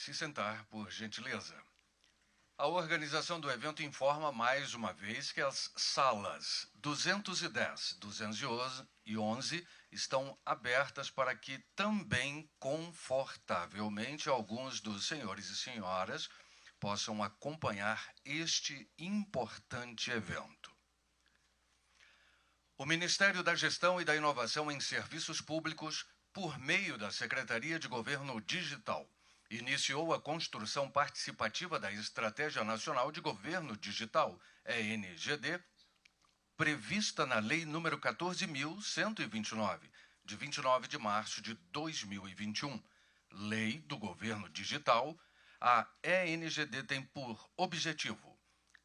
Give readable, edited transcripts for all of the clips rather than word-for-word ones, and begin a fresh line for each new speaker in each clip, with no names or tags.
se sentar, por gentileza. A organização do evento informa mais uma vez que as salas 210, 211 e 11 estão abertas para que também confortavelmente alguns dos senhores e senhoras possam acompanhar este importante evento. O Ministério da Gestão e da Inovação em Serviços Públicos, por meio da Secretaria de Governo Digital, iniciou a construção participativa da Estratégia Nacional de Governo Digital, ENGD, prevista na Lei nº 14.129, de 29 de março de 2021. Lei do Governo Digital, a ENGD tem por objetivo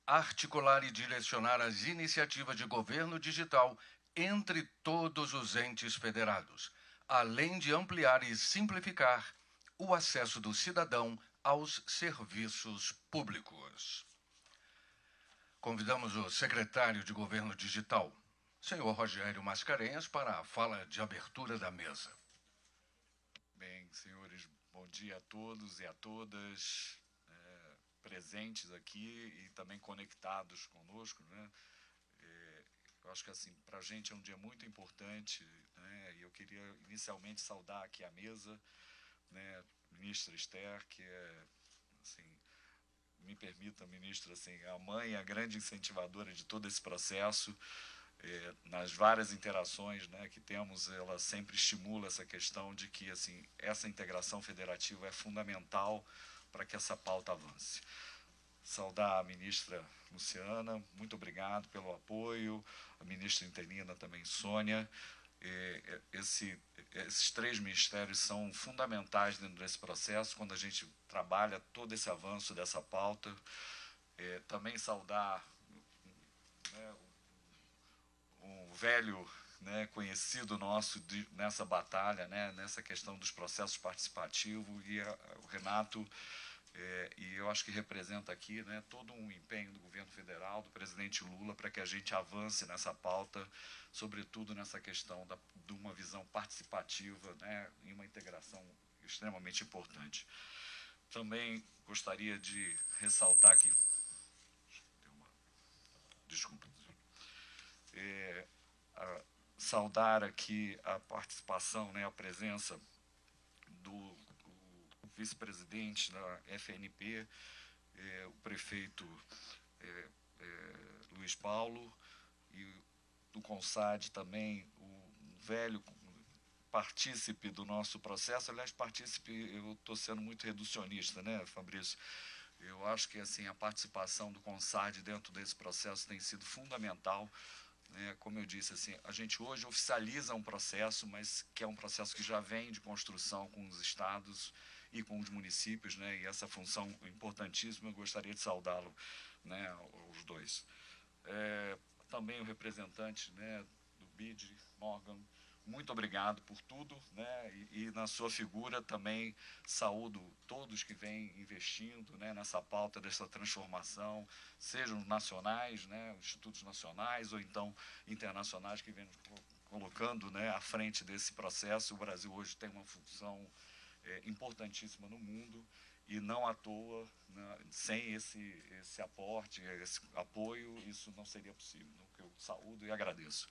articular e direcionar as iniciativas de governo digital entre todos os entes federados, além de ampliar e simplificar o acesso do cidadão aos serviços públicos. Convidamos o secretário de Governo Digital, senhor Rogério Mascarenhas, para a fala de abertura da mesa.
Bem, senhores, bom dia a todos e a todas presentes aqui e também conectados conosco, né? Eu acho que assim, para a gente é um dia muito importante, né? E eu queria inicialmente saudar aqui a mesa, né? Ministra Esther, que é, assim, me permita, ministra, assim, a mãe, a grande incentivadora de todo esse processo. Nas várias interações, né, que temos, ela sempre estimula essa questão de que assim, essa integração federativa é fundamental para que essa pauta avance. Saudar a ministra Luciana, muito obrigado pelo apoio, a ministra interina também, Sônia. Esses três ministérios são fundamentais dentro desse processo, quando a gente trabalha todo esse avanço dessa pauta. Também saudar, né, um velho, né, conhecido nosso nessa batalha, né, nessa questão dos processos participativos, e o Renato, e eu acho que representa aqui, né, todo um empenho do governo federal, do presidente Lula, para que a gente avance nessa pauta, sobretudo nessa questão de uma visão participativa, né, e uma integração extremamente importante. Também gostaria de ressaltar aqui, desculpa, saudar aqui a participação, né, a presença do vice-presidente da FNP, o prefeito Luiz Paulo, e do CONSAD também, o velho partícipe do nosso processo. Aliás, partícipe, eu estou sendo muito reducionista, né, Fabrício? Eu acho que assim, a participação do CONSAD dentro desse processo tem sido fundamental. Como eu disse, assim, a gente hoje oficializa um processo, mas que é um processo que já vem de construção com os estados e com os municípios, né, e essa função importantíssima, eu gostaria de saudá-lo, né, os dois. Também o representante, né, do BID, Morgan, muito obrigado por tudo, né, e na sua figura também saúdo todos que vêm investindo, né, nessa pauta dessa transformação, sejam nacionais, né, institutos nacionais, ou então internacionais que vêm colocando, né, à frente desse processo. O Brasil hoje tem uma função importantíssima no mundo, e não à toa, né, sem esse aporte, esse apoio, isso não seria possível, no que eu saúdo e agradeço.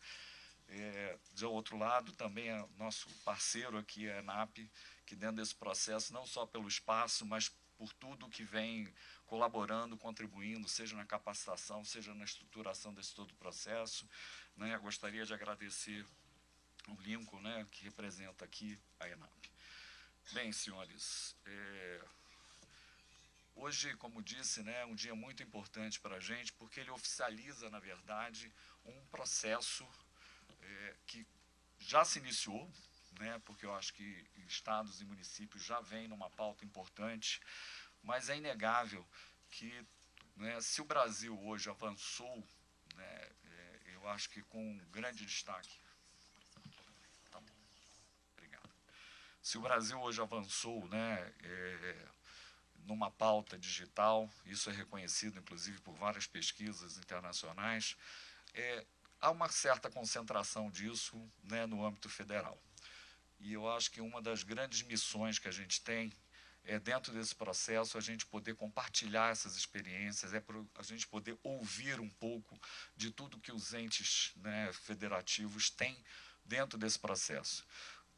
De outro lado, também é nosso parceiro aqui, a ENAP, que dentro desse processo, não só pelo espaço, mas por tudo que vem colaborando, contribuindo, seja na capacitação, seja na estruturação desse todo o processo, né? Eu gostaria de agradecer o Lincoln, né, que representa aqui a ENAP. Bem, senhores, hoje, como disse, né, é um dia muito importante para a gente, porque ele oficializa, na verdade, um processo que já se iniciou, né, porque eu acho que estados e municípios já vêm numa pauta importante, mas é inegável que, né, se o Brasil hoje avançou, né, eu acho que com um grande destaque. Tá bom. Obrigado. Se o Brasil hoje avançou, né, numa pauta digital, isso é reconhecido, inclusive, por várias pesquisas internacionais, há uma certa concentração disso, né, no âmbito federal. E eu acho que uma das grandes missões que a gente tem dentro desse processo, a gente poder compartilhar essas experiências, para a gente poder ouvir um pouco de tudo que os entes, né, federativos têm dentro desse processo.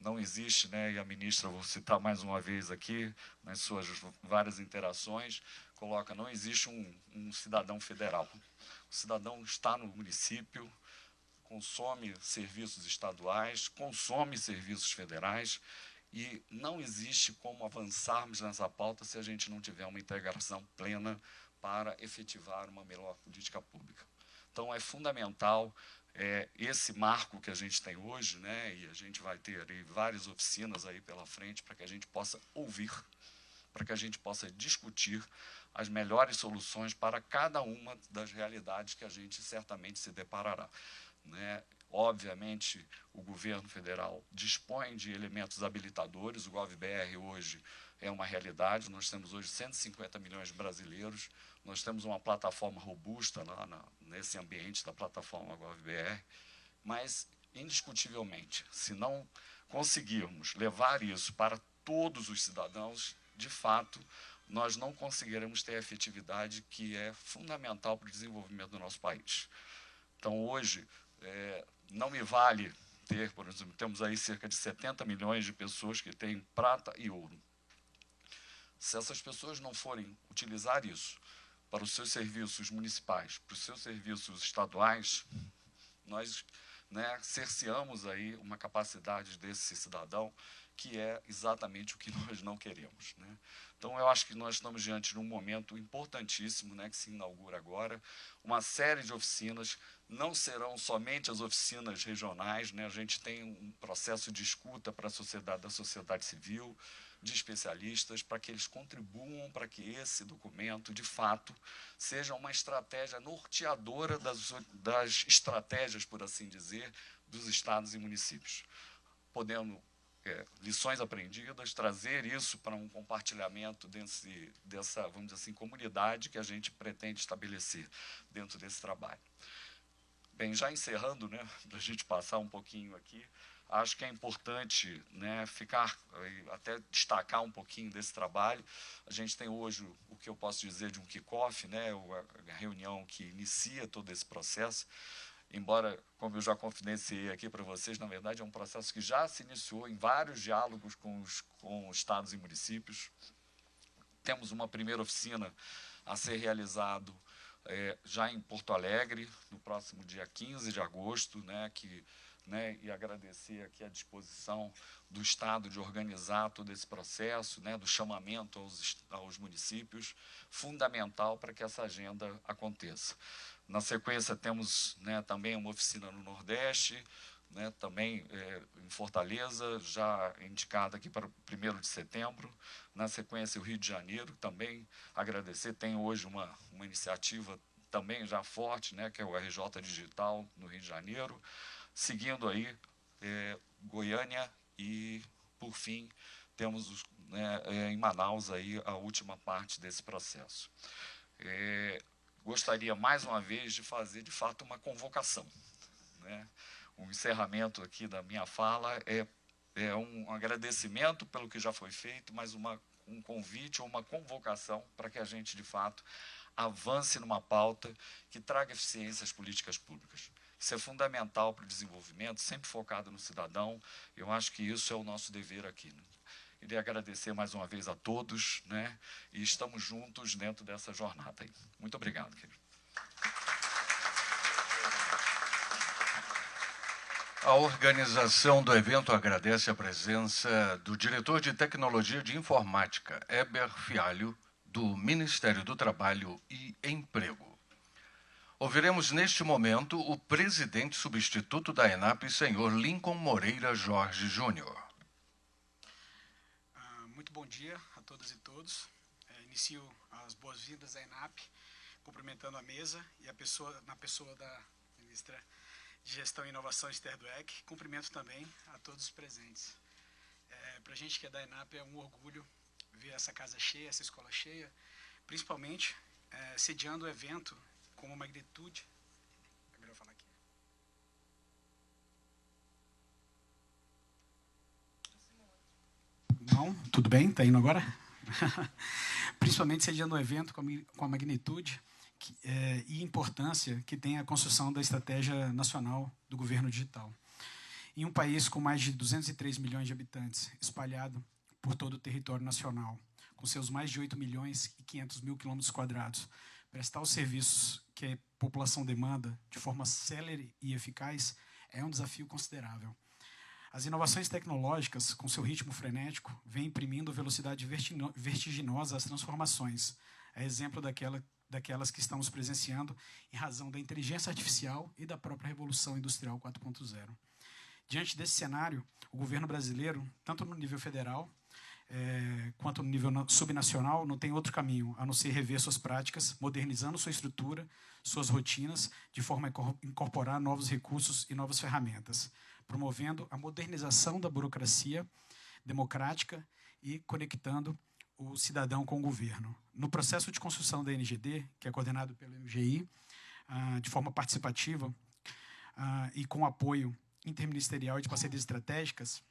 Não existe, né, e a ministra, vou citar mais uma vez aqui, nas suas várias interações, coloca, não existe um cidadão federal. O cidadão está no município, consome serviços estaduais, consome serviços federais, e não existe como avançarmos nessa pauta se a gente não tiver uma integração plena para efetivar uma melhor política pública. Então, é fundamental esse marco que a gente tem hoje, né, e a gente vai ter aí várias oficinas aí pela frente para que a gente possa ouvir, para que a gente possa discutir as melhores soluções para cada uma das realidades que a gente certamente se deparará, né? Obviamente, o governo federal dispõe de elementos habilitadores, o GovBR hoje é uma realidade, nós temos hoje 150 milhões de brasileiros, nós temos uma plataforma robusta lá nesse ambiente da plataforma GovBR, mas, indiscutivelmente, se não conseguirmos levar isso para todos os cidadãos, de fato, nós não conseguiremos ter a efetividade que é fundamental para o desenvolvimento do nosso país. Então, hoje, não me vale ter, por exemplo, temos aí cerca de 70 milhões de pessoas que têm prata e ouro. Se essas pessoas não forem utilizar isso para os seus serviços municipais, para os seus serviços estaduais, nós, né, cerceamos aí uma capacidade desse cidadão que é exatamente o que nós não queremos, né? Então, eu acho que nós estamos diante de um momento importantíssimo, né, que se inaugura agora, uma série de oficinas, não serão somente as oficinas regionais, né, a gente tem um processo de escuta para a sociedade, da sociedade civil, de especialistas, para que eles contribuam para que esse documento, de fato, seja uma estratégia norteadora das estratégias, por assim dizer, dos estados e municípios, podendo lições aprendidas, trazer isso para um compartilhamento dessa, vamos dizer assim, comunidade que a gente pretende estabelecer dentro desse trabalho. Bem, já encerrando, né, para a gente passar um pouquinho aqui, acho que é importante, né, até destacar um pouquinho desse trabalho. A gente tem hoje o que eu posso dizer de um kick-off, né, a reunião que inicia todo esse processo. Embora, como eu já confidenciei aqui para vocês, na verdade é um processo que já se iniciou em vários diálogos com estados e municípios. Temos uma primeira oficina a ser realizada já em Porto Alegre, no próximo dia 15 de agosto, e agradecer aqui a disposição do Estado de organizar todo esse processo, né, do chamamento aos municípios, fundamental para que essa agenda aconteça. Na sequência, temos, né, também uma oficina no Nordeste, né, também em Fortaleza, já indicada aqui para o 1º de setembro. Na sequência, o Rio de Janeiro, também agradecer. Tem hoje uma iniciativa também já forte, né, que é o RJ Digital no Rio de Janeiro. Seguindo aí, Goiânia e, por fim, temos, né, em Manaus aí, a última parte desse processo. Gostaria, mais uma vez, de fazer, de fato, uma convocação, né? O encerramento aqui da minha fala é um agradecimento pelo que já foi feito, mas um convite ou uma convocação para que a gente, de fato, avance numa pauta que traga eficiência às políticas públicas. Isso é fundamental para o desenvolvimento, sempre focado no cidadão. Eu acho que isso é o nosso dever aqui, né? Queria agradecer mais uma vez a todos, né? E estamos juntos dentro dessa jornada aí. Muito obrigado, querido.
A organização do evento agradece a presença do diretor de Tecnologia de Informática, Heber Fialho, do Ministério do Trabalho e Emprego. Ouviremos neste momento o presidente substituto da ENAP, senhor Lincoln Moreira Jorge Júnior.
Muito bom dia a todas e todos. Inicio as boas-vindas à ENAP, cumprimentando a mesa e na pessoa da ministra de Gestão e Inovação, Esther Dweck. Cumprimento também a todos os presentes. Para a gente que é da ENAP é um orgulho ver essa casa cheia, essa escola cheia, principalmente sediando o evento com uma magnitude. É melhor falar aqui. Não? Tudo bem? Está indo agora? principalmente sediando um evento com a magnitude e importância que tem a construção da estratégia nacional do governo digital. Em um país com mais de 203 milhões de habitantes, espalhado por todo o território nacional, com seus mais de 8 milhões e 500 mil quilômetros quadrados, prestar os serviços que a população demanda de forma célere e eficaz é um desafio considerável. As inovações tecnológicas, com seu ritmo frenético, vêm imprimindo velocidade vertiginosa às transformações, a exemplo daquelas que estamos presenciando em razão da inteligência artificial e da própria Revolução Industrial 4.0. Diante desse cenário, o governo brasileiro, tanto no nível federal quanto no nível subnacional, não tem outro caminho a não ser rever suas práticas, modernizando sua estrutura, suas rotinas, de forma a incorporar novos recursos e novas ferramentas, promovendo a modernização da burocracia democrática e conectando o cidadão com o governo. No processo de construção da NGD, que é coordenado pelo MGI, de forma participativa e com apoio interministerial e de parcerias estratégicas,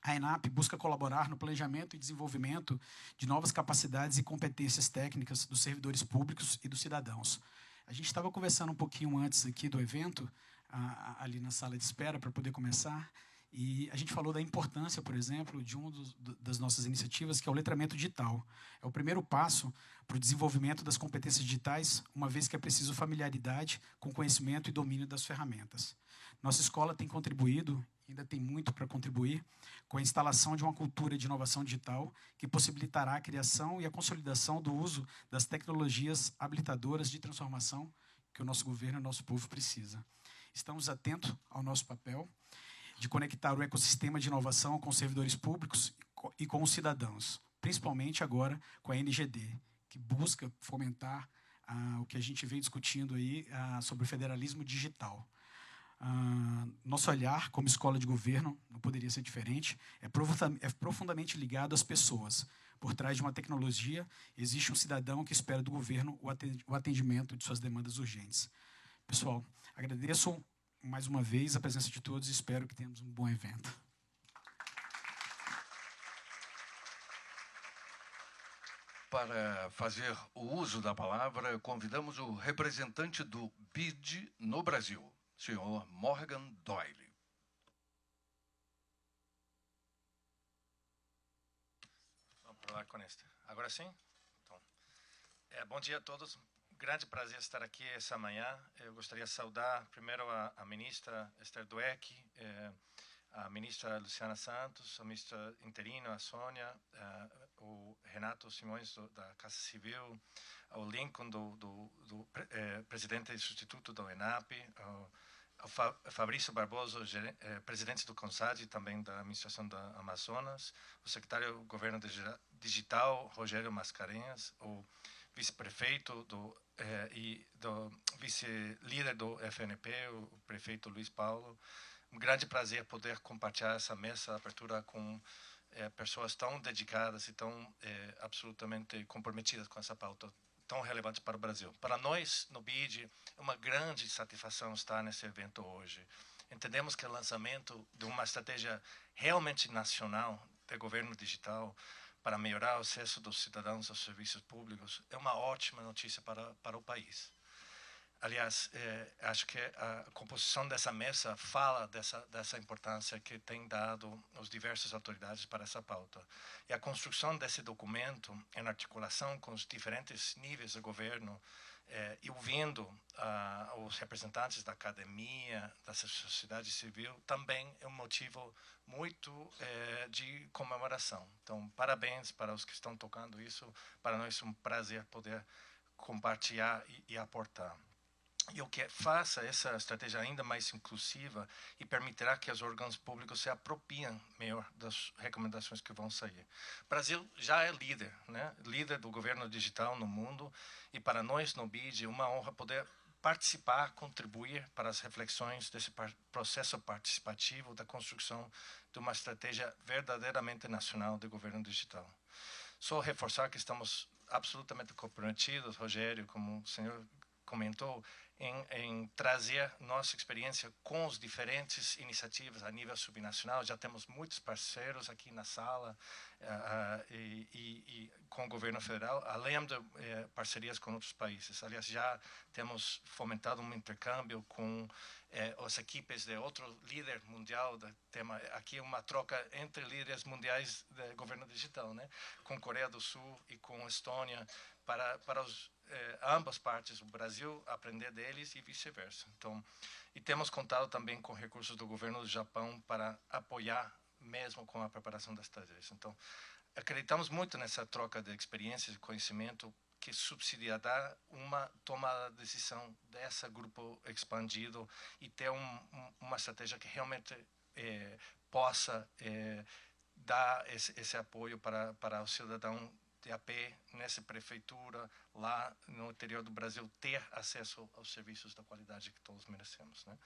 a ENAP busca colaborar no planejamento e desenvolvimento de novas capacidades e competências técnicas dos servidores públicos e dos cidadãos. A gente estava conversando um pouquinho antes aqui do evento, ali na sala de espera, para poder começar, e a gente falou da importância, por exemplo, de uma das nossas iniciativas, que é o letramento digital. É o primeiro passo para o desenvolvimento das competências digitais, uma vez que é preciso familiaridade com conhecimento e domínio das ferramentas. Nossa escola tem contribuído, ainda tem muito para contribuir, com a instalação de uma cultura de inovação digital que possibilitará a criação e a consolidação do uso das tecnologias habilitadoras de transformação que o nosso governo e o nosso povo precisa. Estamos atentos ao nosso papel de conectar o ecossistema de inovação com os servidores públicos e com os cidadãos, principalmente agora com a NGD, que busca fomentar o que a gente vem discutindo aí sobre o federalismo digital. Nosso olhar como escola de governo não poderia ser diferente, é profundamente ligado às pessoas. Por trás de uma tecnologia, existe um cidadão que espera do governo o atendimento de suas demandas urgentes. Pessoal, agradeço mais uma vez a presença de todos e espero que tenhamos um bom evento.
Para fazer o uso da palavra, convidamos o representante do BID no Brasil, senhor Morgan Doyle.
Vamos falar com este. Agora sim? Então, bom dia a todos. Grande prazer estar aqui essa manhã. Eu gostaria de saudar primeiro a ministra Esther Dweck, a ministra Luciana Santos, a ministra interina, a Sônia, o Renato Simões da Casa Civil, o Lincoln, presidente e substituto do ENAP, o Fabrício Barboso, presidente do CONSAD e também da administração da Amazonas, o secretário do Governo Digital, Rogério Mascarenhas, o vice-prefeito e do vice-líder do FNP, o prefeito Luiz Paulo. Um grande prazer poder compartilhar essa mesa, abertura com pessoas tão dedicadas e tão absolutamente comprometidas com essa pauta tão relevante para o Brasil. Para nós, no BID, é uma grande satisfação estar nesse evento hoje. Entendemos que o lançamento de uma estratégia realmente nacional de governo digital para melhorar o acesso dos cidadãos aos serviços públicos é uma ótima notícia para o país. Aliás, acho que a composição dessa mesa fala dessa importância que tem dado as diversas autoridades para essa pauta. E a construção desse documento, em articulação com os diferentes níveis do governo, e ouvindo os representantes da academia, da sociedade civil, também é um motivo muito de comemoração. Então, parabéns para os que estão tocando isso. Para nós é um prazer poder compartilhar e aportar. E o que faça essa estratégia ainda mais inclusiva e permitirá que os órgãos públicos se apropriem melhor das recomendações que vão sair. O Brasil já é líder, né? Líder do governo digital no mundo, e para nós no BID é uma honra poder participar, contribuir para as reflexões desse processo participativo da construção de uma estratégia verdadeiramente nacional de governo digital. Só reforçar que estamos absolutamente comprometidos, Rogério, como o senhor comentou, em trazer nossa experiência com as diferentes iniciativas a nível subnacional. Já temos muitos parceiros aqui na sala e com o governo federal, além de parcerias com outros países. Aliás, já temos fomentado um intercâmbio com as equipes de outro líder mundial do tema. Aqui uma troca entre líderes mundiais de governo digital, né? Com Coreia do Sul e com Estônia, para ambas partes, o Brasil aprender deles e vice-versa. Então, e temos contado também com recursos do governo do Japão para apoiar mesmo com a preparação das estratégias. Então, acreditamos muito nessa troca de experiências e conhecimento que subsidiará uma tomada de decisão desse grupo expandido e ter uma estratégia que realmente possa dar esse apoio para o cidadão de a pé, nessa prefeitura, lá no interior do Brasil, ter acesso aos serviços da qualidade que todos merecemos, né?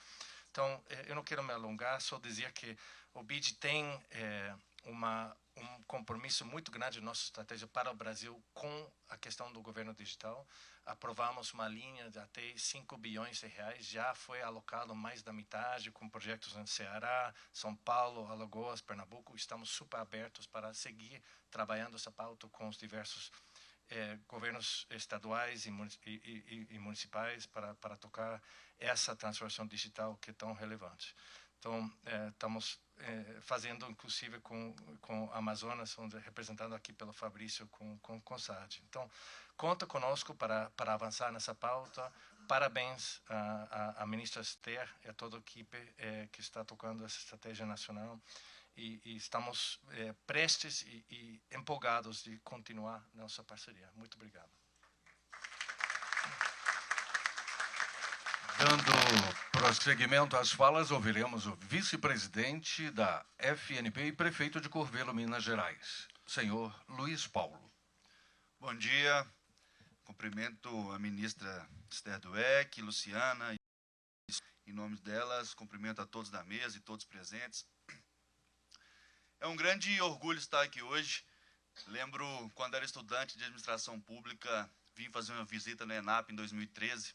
Então, eu não quero me alongar, só dizer que o BID tem um compromisso muito grande na nossa estratégia para o Brasil com a questão do governo digital. Aprovamos uma linha de até 5 bilhões de reais, já foi alocado mais da metade com projetos no Ceará, São Paulo, Alagoas, Pernambuco. Estamos super abertos para seguir trabalhando essa pauta com os diversos governos estaduais e municipais para tocar essa transformação digital que é tão relevante. Então, estamos fazendo, inclusive, com Amazonas, representado aqui pelo Fabrício, com CONSAD. Então, conta conosco para avançar nessa pauta. Parabéns à ministra Esther e a toda a equipe que está tocando essa estratégia nacional. E estamos prestes e empolgados de continuar nossa parceria. Muito obrigado.
Dando prosseguimento às falas, ouviremos o vice-presidente da FNP e prefeito de Curvelo, Minas Gerais, senhor Luiz Paulo.
Bom dia. Cumprimento a ministra Esther Dweck, Luciana, em nome delas, cumprimento a todos da mesa e todos presentes. É um grande orgulho estar aqui hoje. Lembro, quando era estudante de administração pública, vim fazer uma visita na ENAP em 2013.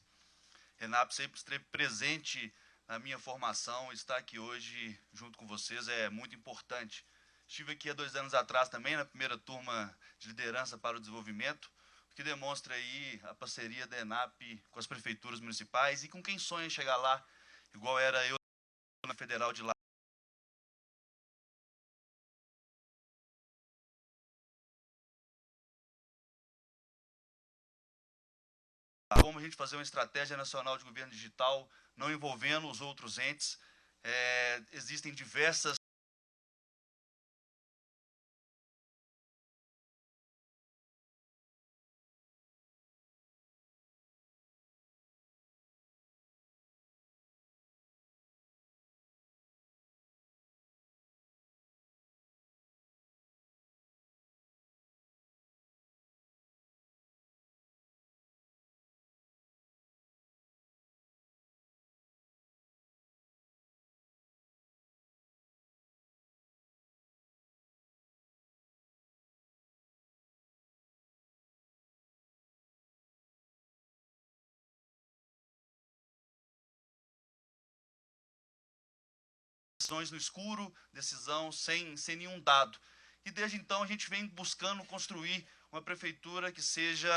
A ENAP sempre esteve presente na minha formação. Estar aqui hoje junto com vocês é muito importante. Estive aqui há 2 anos atrás também, na primeira turma de liderança para o desenvolvimento, o que demonstra aí a parceria da ENAP com as prefeituras municipais e com quem sonha chegar lá, igual era eu na Federal de lá. Como a gente fazer uma estratégia nacional de governo digital, não envolvendo os outros entes. Existem diversas decisões no escuro, decisão sem nenhum dado. E desde então a gente vem buscando construir uma prefeitura que seja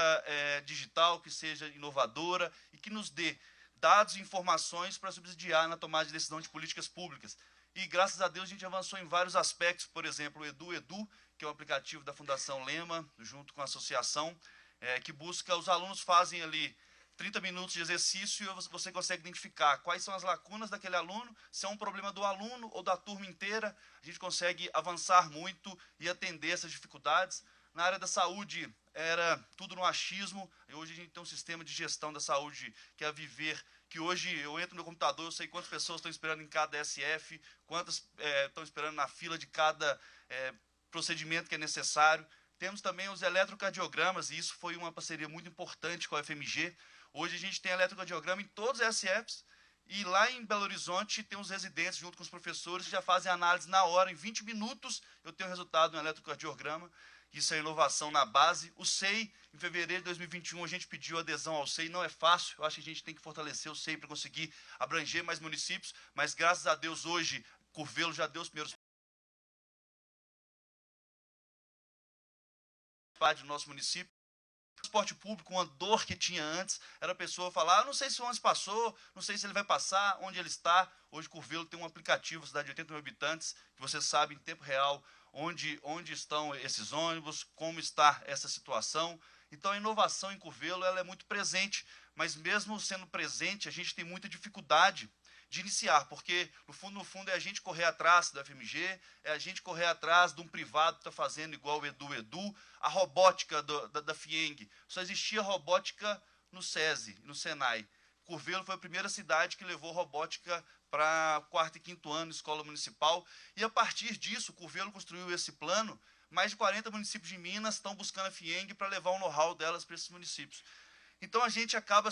digital, que seja inovadora e que nos dê dados e informações para subsidiar na tomada de decisão de políticas públicas. E graças a Deus a gente avançou em vários aspectos, por exemplo, o Edu, que é o aplicativo da Fundação Lema, junto com a associação, que busca, os alunos fazem ali 30 minutos de exercício e você consegue identificar quais são as lacunas daquele aluno, se é um problema do aluno ou da turma inteira. A gente consegue avançar muito e atender essas dificuldades. Na área da saúde, era tudo no achismo, e hoje a gente tem um sistema de gestão da saúde que é a Viver, que hoje eu entro no computador, eu sei quantas pessoas estão esperando em cada SF, quantas estão esperando na fila de cada procedimento que é necessário. Temos também os eletrocardiogramas, e isso foi uma parceria muito importante com a FMG. Hoje a gente tem eletrocardiograma em todos os SFs, e lá em Belo Horizonte tem os residentes junto com os professores que já fazem análise na hora, em 20 minutos eu tenho o resultado do eletrocardiograma. Isso é inovação na base. O SEI, em fevereiro de 2021, a gente pediu adesão ao SEI. Não é fácil, eu acho que a gente tem que fortalecer o SEI para conseguir abranger mais municípios, mas graças a Deus hoje, Curvelo já deu os primeiros passos do nosso município. Transporte público, uma dor que tinha antes, era a pessoa falar, não sei se o ônibus passou, não sei se ele vai passar, onde ele está. Hoje, Curvelo tem um aplicativo, cidade de 80 mil habitantes, que você sabe em tempo real onde estão esses ônibus, como está essa situação. Então, a inovação em Curvelo ela é muito presente, mas mesmo sendo presente, a gente tem muita dificuldade de iniciar, porque, no fundo, é a gente correr atrás da FMG, é a gente correr atrás de um privado que está fazendo igual o Edu, a robótica da FIENG. Só existia robótica no SESI, no Senai. Curvelo foi a primeira cidade que levou robótica para 4º e 5º ano, escola municipal, e a partir disso, Curvelo construiu esse plano. Mais de 40 municípios de Minas estão buscando a FIENG para levar o know-how delas para esses municípios. Então, a gente acaba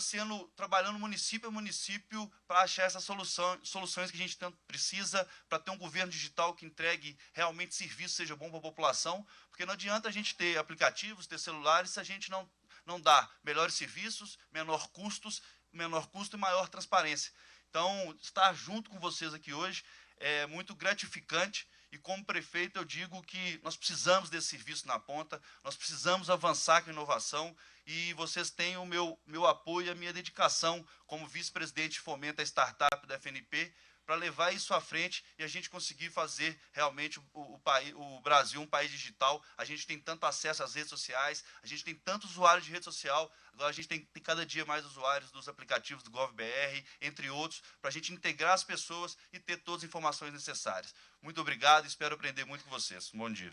trabalhando município a município para achar essas soluções que a gente tanto precisa para ter um governo digital que entregue realmente serviço, seja bom para a população, porque não adianta a gente ter aplicativos, ter celulares, se a gente não dá melhores serviços, menor custo e maior transparência. Então, estar junto com vocês aqui hoje é muito gratificante. E como prefeito eu digo que nós precisamos desse serviço na ponta, nós precisamos avançar com a inovação e vocês têm o meu apoio e a minha dedicação como vice-presidente de fomento à startup da FNP para levar isso à frente e a gente conseguir fazer realmente o Brasil um país digital. A gente tem tanto acesso às redes sociais, a gente tem tantos usuários de rede social, agora a gente tem cada dia mais usuários dos aplicativos do GovBR, entre outros, para a gente integrar as pessoas e ter todas as informações necessárias. Muito obrigado e espero aprender muito com vocês. Bom dia.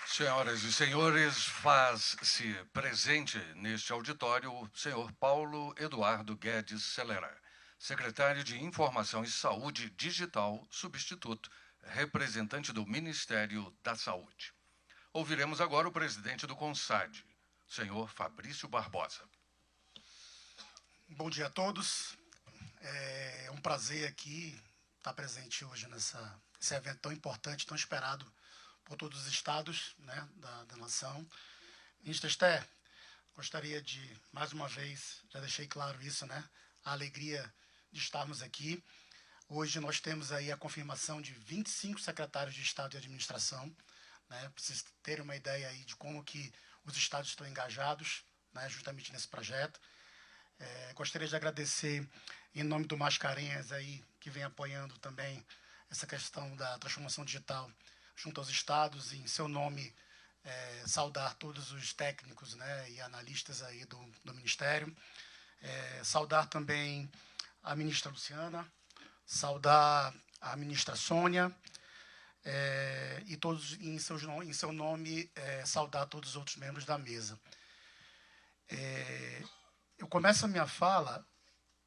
Senhoras e senhores, faz-se presente neste auditório o senhor Paulo Eduardo Guedes Celera, secretário de Informação e Saúde Digital, substituto, representante do Ministério da Saúde. Ouviremos agora o presidente do CONSAD, senhor Fabrício Barbosa.
Bom dia a todos. É um prazer aqui estar presente hoje nesse evento tão importante, tão esperado por todos os estados, né, da nação. Ministra Esther, gostaria de, mais uma vez, já deixei claro isso, né, a alegria de estarmos aqui. Hoje nós temos aí a confirmação de 25 secretários de Estado de Administração, né, para vocês terem uma ideia aí de como que os estados estão engajados, né, justamente nesse projeto. Gostaria de agradecer, em nome do Mascarenhas, aí, que vem apoiando também essa questão da transformação digital junto aos estados, e em seu nome saudar todos os técnicos, né, e analistas aí do Ministério. Saudar também a ministra Luciana, saudar a ministra Sônia, e todos em seu nome saudar todos os outros membros da mesa. Eu começo a minha fala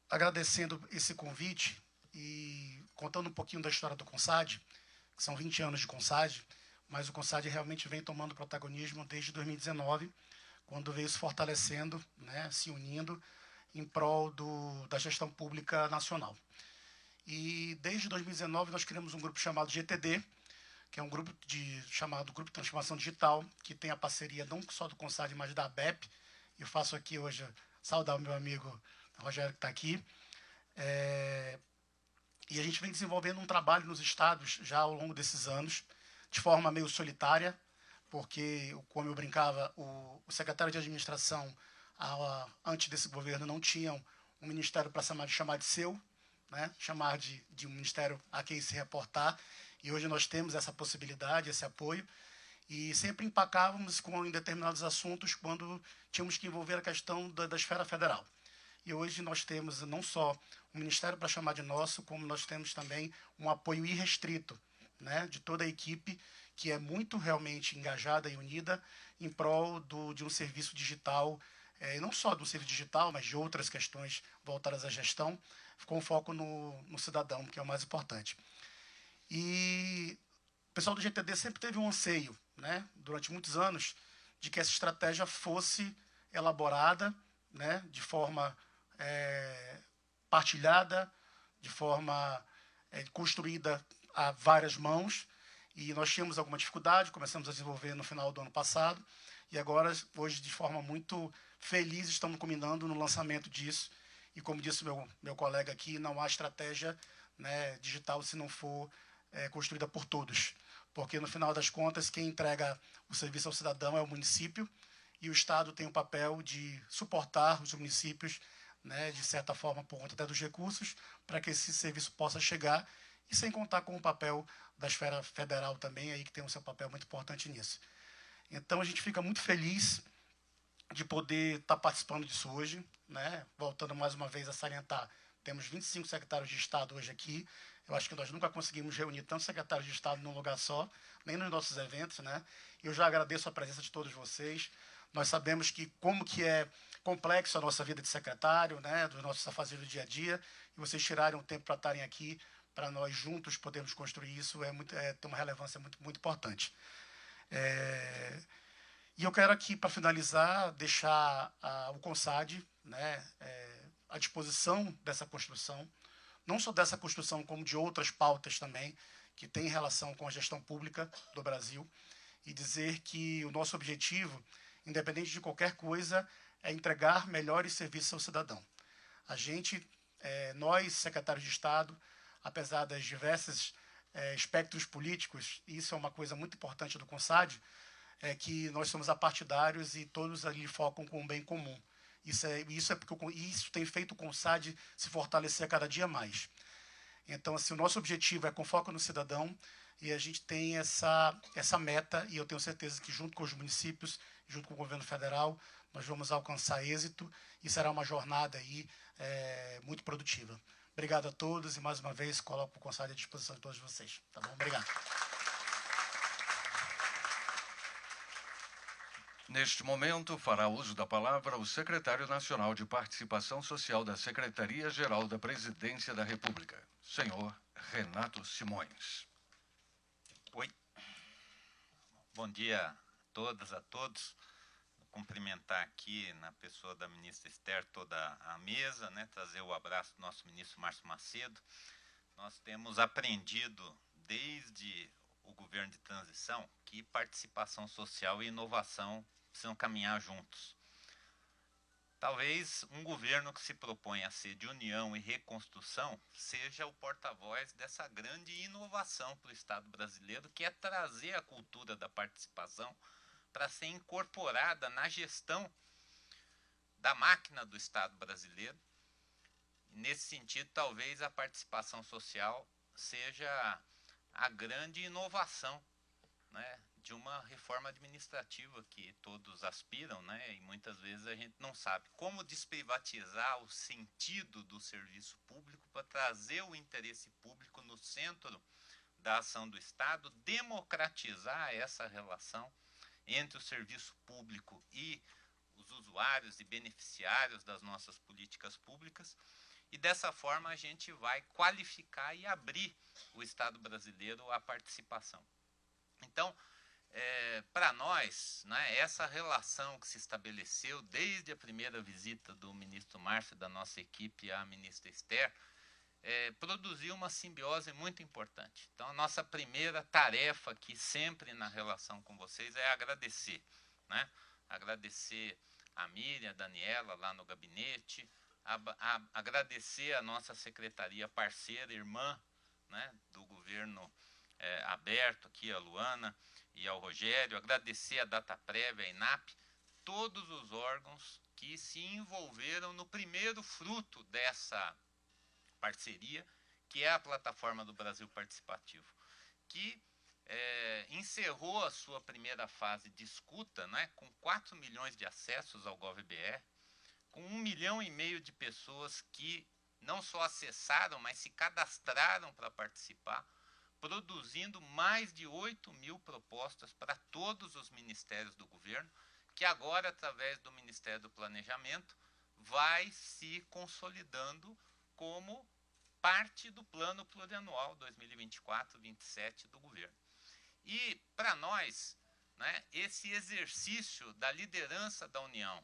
agradecendo esse convite e contando um pouquinho da história do CONSAD, que são 20 anos de CONSAD, mas o CONSAD realmente vem tomando protagonismo desde 2019, quando veio se fortalecendo, né, se unindo em prol da gestão pública nacional. E desde 2019 nós criamos um grupo chamado GTD, que é um grupo chamado Grupo de Transformação Digital, que tem a parceria não só do CONSAD, mas da ABEP. Eu faço aqui hoje saudar o meu amigo Rogério, que está aqui. E a gente vem desenvolvendo um trabalho nos estados já ao longo desses anos, de forma meio solitária, porque, como eu brincava, o secretário de administração, antes desse governo, não tinha um ministério para chamar de seu, né? Chamar de um ministério a quem se reportar. E hoje nós temos essa possibilidade, esse apoio, e sempre empacávamos em determinados assuntos quando tínhamos que envolver a questão da esfera federal. E hoje nós temos não só um ministério para chamar de nosso, como nós temos também um apoio irrestrito, né, de toda a equipe, que é muito realmente engajada e unida em prol de um serviço digital, e não só do serviço digital, mas de outras questões voltadas à gestão, com foco no cidadão, que é o mais importante. E o pessoal do GTD sempre teve um anseio, né, durante muitos anos, de que essa estratégia fosse elaborada, né, de forma partilhada, de forma construída a várias mãos, E nós tínhamos alguma dificuldade, começamos a desenvolver no final do ano passado, e agora, hoje, de forma muito feliz, estamos culminando no lançamento disso. E como disse meu colega aqui, não há estratégia, né, digital se não for construída por todos. Porque, no final das contas, quem entrega o serviço ao cidadão é o município, e o Estado tem o papel de suportar os municípios, né, de certa forma, por conta até dos recursos, para que esse serviço possa chegar, e sem contar com o papel da esfera federal também, aí, que tem o seu papel muito importante nisso. Então, a gente fica muito feliz de poder estar participando disso hoje, né? Voltando mais uma vez a salientar, temos 25 secretários de Estado hoje aqui. Eu acho que nós nunca conseguimos reunir tantos secretários de Estado num lugar só, nem nos nossos eventos, né? Eu já agradeço a presença de todos vocês. Nós sabemos que como que é complexo a nossa vida de secretário, né? Dos nossos afazeres do dia a dia, e vocês tirarem um tempo para estarem aqui, para nós juntos podermos construir isso, tem uma relevância muito, muito importante. E eu quero aqui, para finalizar, deixar o CONSAD, né, à disposição dessa construção, não só dessa construção, como de outras pautas também, que têm relação com a gestão pública do Brasil, e dizer que o nosso objetivo, independente de qualquer coisa, é entregar melhores serviços ao cidadão. A gente, nós, secretários de Estado, apesar das diversas espectros políticos, e isso é uma coisa muito importante do CONSAD, é que nós somos apartidários e todos ali focam com o bem comum. Isso porque isso tem feito o CONSAD se fortalecer a cada dia mais. Então, assim, o nosso objetivo é com foco no cidadão, e a gente tem essa meta, e eu tenho certeza que junto com os municípios, junto com o governo federal, nós vamos alcançar êxito, e será uma jornada aí muito produtiva. Obrigado a todos, e mais uma vez coloco o CONSAD à disposição de todos vocês. Tá bom? Obrigado.
Neste momento, fará uso da palavra o secretário nacional de Participação Social da Secretaria-Geral da Presidência da República, senhor Renato Simões.
Oi. Bom dia a todas, a todos. Vou cumprimentar aqui, na pessoa da ministra Esther, toda a mesa, né, trazer o abraço do nosso ministro Márcio Macedo. Nós temos aprendido, desde o governo de transição, que participação social e inovação precisam caminhar juntos. Talvez um governo que se propõe a ser de união e reconstrução seja o porta-voz dessa grande inovação para o Estado brasileiro, que é trazer a cultura da participação para ser incorporada na gestão da máquina do Estado brasileiro. Nesse sentido, talvez a participação social seja a grande inovação, né, de uma reforma administrativa que todos aspiram, né, e muitas vezes a gente não sabe como desprivatizar o sentido do serviço público para trazer o interesse público no centro da ação do Estado, democratizar essa relação entre o serviço público e os usuários e beneficiários das nossas políticas públicas, e dessa forma a gente vai qualificar e abrir o Estado brasileiro à participação. Então, para nós, né, essa relação que se estabeleceu desde a primeira visita do ministro Márcio e da nossa equipe à ministra Esther, produziu uma simbiose muito importante. Então, a nossa primeira tarefa aqui, sempre na relação com vocês, é agradecer, né? Agradecer a Miriam, a Daniela, lá no gabinete, agradecer a nossa secretaria parceira, irmã, né, do governo aberto aqui, a Luana e ao Rogério, agradecer a Dataprévia, a INAP, todos os órgãos que se envolveram no primeiro fruto dessa parceria, que é a plataforma do Brasil Participativo, que encerrou a sua primeira fase de escuta, né, com 4 milhões de acessos ao GovBR, com 1,5 milhão de pessoas que não só acessaram, mas se cadastraram para participar, produzindo mais de 8.000 propostas para todos os ministérios do governo, que agora, através do Ministério do Planejamento, vai se consolidando como parte do Plano Plurianual 2024-27 do governo. E, para nós, né, esse exercício da liderança da União,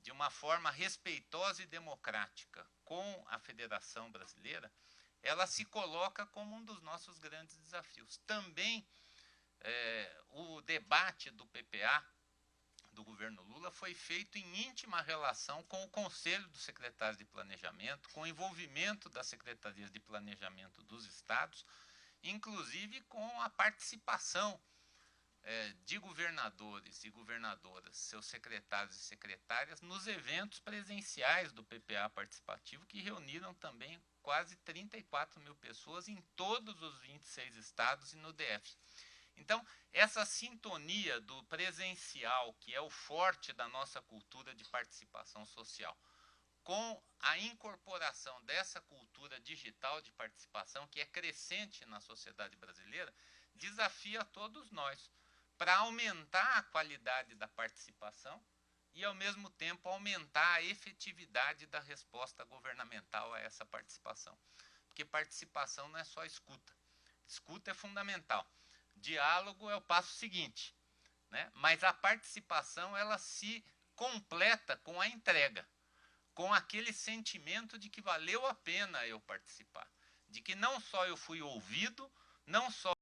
de uma forma respeitosa e democrática com a Federação Brasileira, ela se coloca como um dos nossos grandes desafios. Também o debate do PPA, do governo Lula, foi feito em íntima relação com o Conselho dos Secretários de Planejamento, com o envolvimento das secretarias de planejamento dos estados, inclusive com a participação de governadores e governadoras, seus secretários e secretárias, nos eventos presenciais do PPA participativo, que reuniram também quase 34 mil pessoas em todos os 26 estados e no DF. Então, essa sintonia do presencial, que é o forte da nossa cultura de participação social, com a incorporação dessa cultura digital de participação, que é crescente na sociedade brasileira, desafia a todos nós para aumentar a qualidade da participação e, ao mesmo tempo, aumentar a efetividade da resposta governamental a essa participação. Porque participação não é só escuta. Escuta é fundamental. Diálogo é o passo seguinte, né? Mas a participação, ela se completa com a entrega, com aquele sentimento de que valeu a pena eu participar, de que não só eu fui ouvido, não só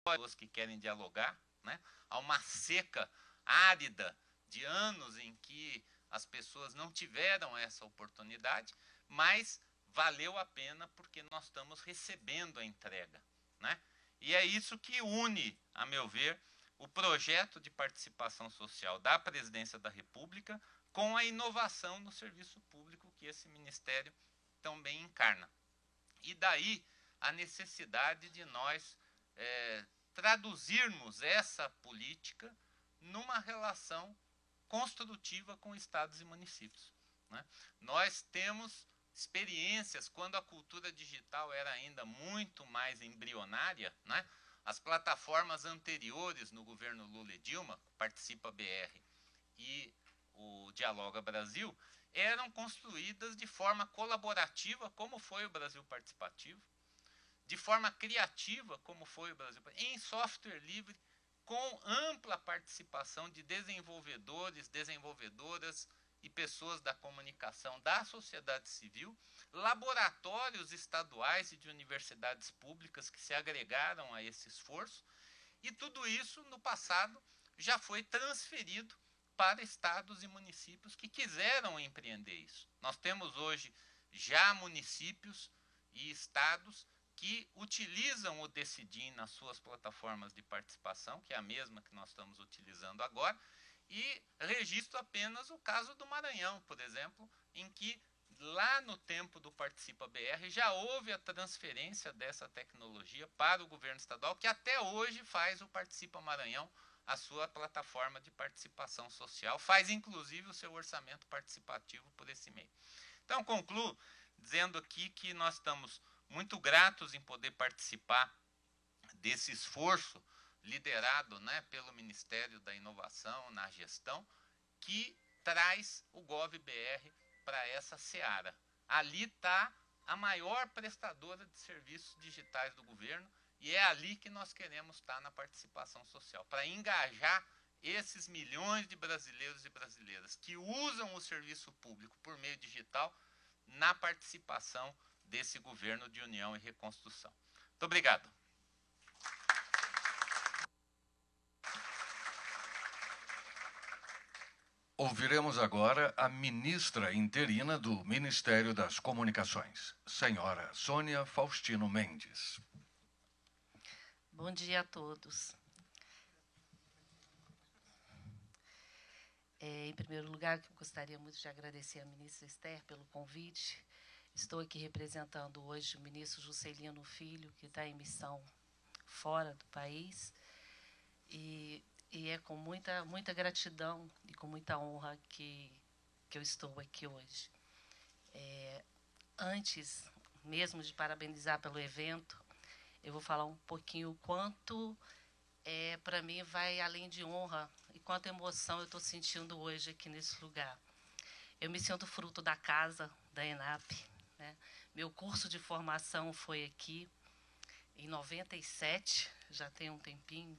pessoas que querem dialogar, né? Há uma seca árida de anos em que as pessoas não tiveram essa oportunidade, mas valeu a pena porque nós estamos recebendo a entrega, né? E é isso que une, a meu ver, o projeto de participação social da Presidência da República com a inovação no serviço público que esse ministério também encarna. E daí a necessidade de nós traduzirmos essa política numa relação construtiva com estados e municípios, né? Nós temos experiências quando a cultura digital era ainda muito mais embrionária, né? As plataformas anteriores no governo Lula e Dilma, Participa BR e o Dialoga Brasil, eram construídas de forma colaborativa, como foi o Brasil Participativo, de forma criativa, como foi o Brasil, em software livre, com ampla participação de desenvolvedores, desenvolvedoras e pessoas da comunicação da sociedade civil, laboratórios estaduais e de universidades públicas que se agregaram a esse esforço, e tudo isso, no passado, já foi transferido para estados e municípios que quiseram empreender isso. Nós temos hoje já municípios e estados que utilizam o Decidim nas suas plataformas de participação, que é a mesma que nós estamos utilizando agora, e registro apenas o caso do Maranhão, por exemplo, em que lá no tempo do Participa BR já houve a transferência dessa tecnologia para o governo estadual, que até hoje faz o Participa Maranhão a sua plataforma de participação social, faz inclusive o seu orçamento participativo por esse meio. Então, concluo dizendo aqui que nós estamos muito gratos em poder participar desse esforço liderado, né, pelo Ministério da Inovação na gestão, que traz o GovBR para essa seara. Ali está a maior prestadora de serviços digitais do governo e é ali que nós queremos estar na participação social, para engajar esses milhões de brasileiros e brasileiras que usam o serviço público por meio digital na participação desse governo de união e reconstrução. Muito obrigado.
Ouviremos agora a ministra interina do Ministério das Comunicações, senhora Sônia Faustino Mendes.
Bom dia a todos. Em primeiro lugar, eu gostaria muito de agradecer à ministra Esther pelo convite. Estou aqui representando hoje o ministro Juscelino Filho, que está em missão fora do país, e é com muita gratidão e com muita honra que eu estou aqui hoje. Antes mesmo de parabenizar pelo evento, eu vou falar um pouquinho o quanto, para mim, vai além de honra e quanta emoção eu estou sentindo hoje aqui nesse lugar. Eu me sinto fruto da casa, da ENAP, né? Meu curso de formação foi aqui em 97, já tem um tempinho,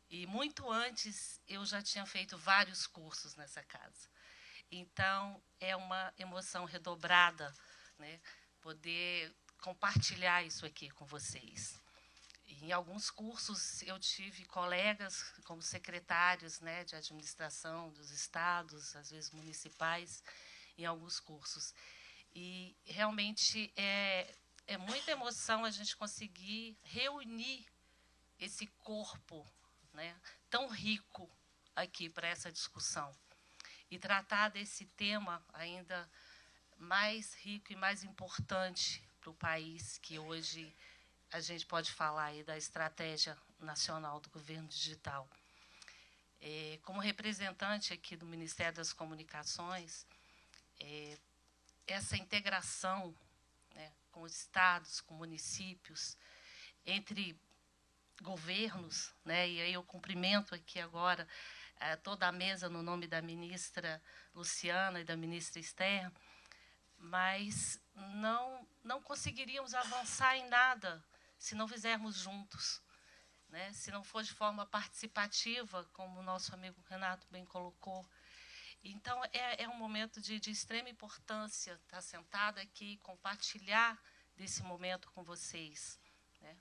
e muito antes eu já tinha feito vários cursos nessa casa. Então, é uma emoção redobrada né, poder compartilhar isso aqui com vocês. Em alguns cursos eu tive colegas como secretários, né, de administração dos estados, às vezes municipais, em alguns cursos. E realmente é muita emoção a gente conseguir reunir esse corpo, né, tão rico aqui para essa discussão e tratar desse tema ainda mais rico e mais importante para o país, que hoje a gente pode falar aí da estratégia nacional do governo digital. Como representante aqui do Ministério das Comunicações, essa integração, né, com os estados, com municípios, entre governos, né, e aí eu cumprimento aqui agora toda a mesa no nome da ministra Luciana e da ministra Esther, mas não conseguiríamos avançar em nada se não fizermos juntos, né? Se não for de forma participativa, como o nosso amigo Renato bem colocou. Então, é um momento de extrema importância estar sentada aqui e compartilhar desse momento com vocês, né?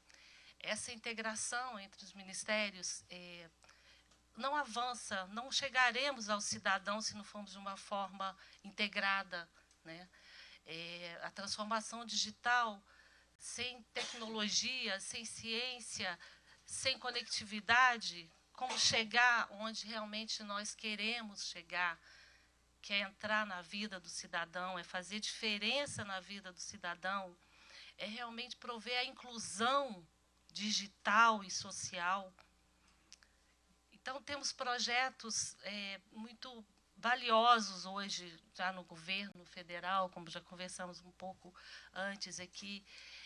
Essa integração entre os ministérios não avança, não chegaremos ao cidadão se não formos de uma forma integrada, né? A transformação digital, sem tecnologia, sem ciência, sem conectividade, como chegar onde realmente nós queremos chegar, que é entrar na vida do cidadão, é fazer diferença na vida do cidadão, é realmente prover a inclusão digital e social. Então, temos projetos muito valiosos hoje, já no governo federal, como já conversamos um pouco antes aqui,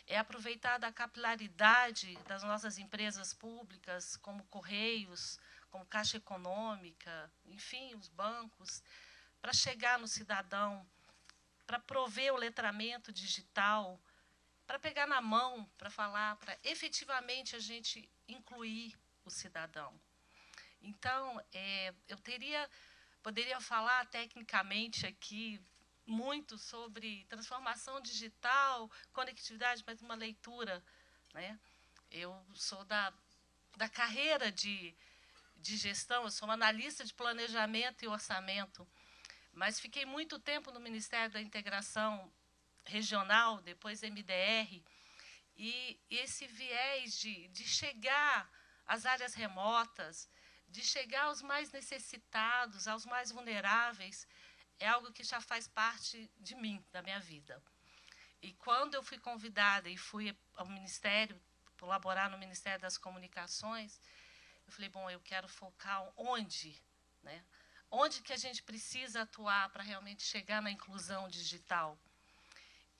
é aproveitar da capilaridade das nossas empresas públicas, como Correios, como Caixa Econômica, enfim, os bancos, para chegar no cidadão, para prover o letramento digital, para pegar na mão, para falar, para efetivamente a gente incluir o cidadão. Então, eu poderia falar tecnicamente aqui muito sobre transformação digital, conectividade, mas uma leitura, né? Eu sou da carreira de gestão, eu sou uma analista de planejamento e orçamento, mas fiquei muito tempo no Ministério da Integração Regional, depois MDR, e esse viés de chegar às áreas remotas, de chegar aos mais necessitados, aos mais vulneráveis, é algo que já faz parte de mim, da minha vida. E quando eu fui convidada e fui ao Ministério, colaborar no Ministério das Comunicações, eu falei, bom, eu quero focar onde, né? Onde que a gente precisa atuar para realmente chegar na inclusão digital?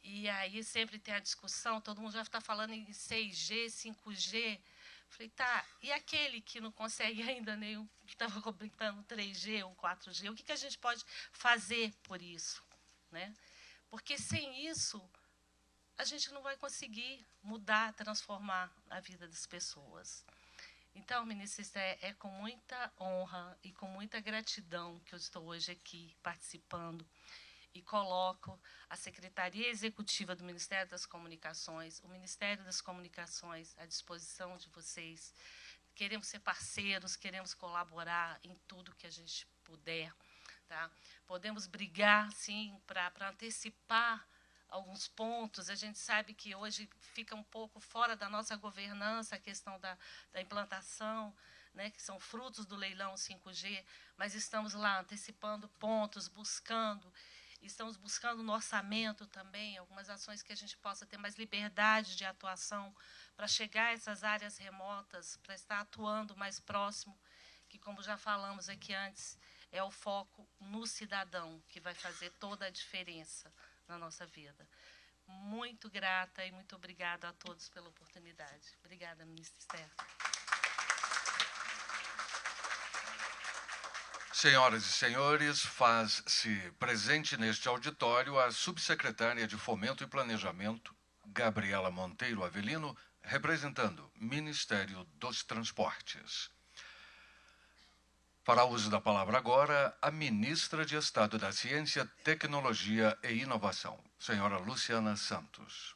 E aí sempre tem a discussão, todo mundo já está falando em 6G, 5G. Falei, tá, e aquele que não consegue ainda nenhum, que estava comentando 3G ou 4G, o que a gente pode fazer por isso, né? Porque sem isso, a gente não vai conseguir mudar, transformar a vida das pessoas. Então, ministra Esther, é com muita honra e com muita gratidão que eu estou hoje aqui participando e coloco a Secretaria Executiva do Ministério das Comunicações, o Ministério das Comunicações à disposição de vocês. Queremos ser parceiros, queremos colaborar em tudo que a gente puder. Tá? Podemos brigar, sim, para antecipar alguns pontos. A gente sabe que hoje fica um pouco fora da nossa governança a questão da implantação, né, que são frutos do leilão 5G, mas estamos lá antecipando pontos, estamos buscando no orçamento também algumas ações que a gente possa ter mais liberdade de atuação para chegar a essas áreas remotas, para estar atuando mais próximo, que, como já falamos aqui antes, é o foco no cidadão, que vai fazer toda a diferença na nossa vida. Muito grata e muito obrigada a todos pela oportunidade. Obrigada, ministra Esther.
Senhoras e senhores, faz-se presente neste auditório a subsecretária de Fomento e Planejamento, Gabriela Monteiro Avelino, representando o Ministério dos Transportes. Fará uso da palavra agora a ministra de Estado da Ciência, Tecnologia e Inovação, senhora Luciana Santos.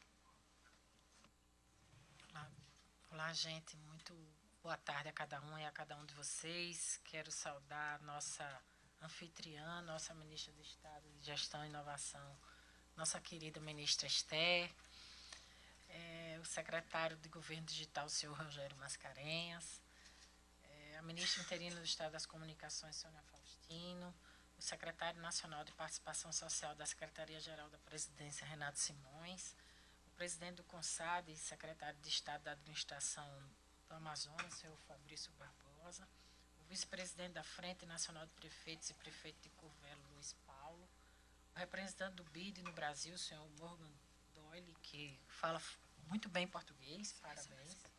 Olá, gente. Muito boa tarde a cada um e a cada um de vocês. Quero saudar a nossa anfitriã, nossa ministra de Estado de Gestão e Inovação, nossa querida ministra Esther, o secretário de Governo Digital, o senhor Rogério Mascarenhas, a ministra interina do Estado das Comunicações, Sônia Faustino, o secretário nacional de Participação Social da Secretaria-Geral da Presidência, Renato Simões, o presidente do CONSAD e secretário de Estado da Administração do Amazonas, senhor Fabrício Barbosa, o vice-presidente da Frente Nacional de Prefeitos e prefeito de Curvelo, Luiz Paulo, o representante do BID no Brasil, o senhor Morgan Doyle, que fala muito bem português, parabéns.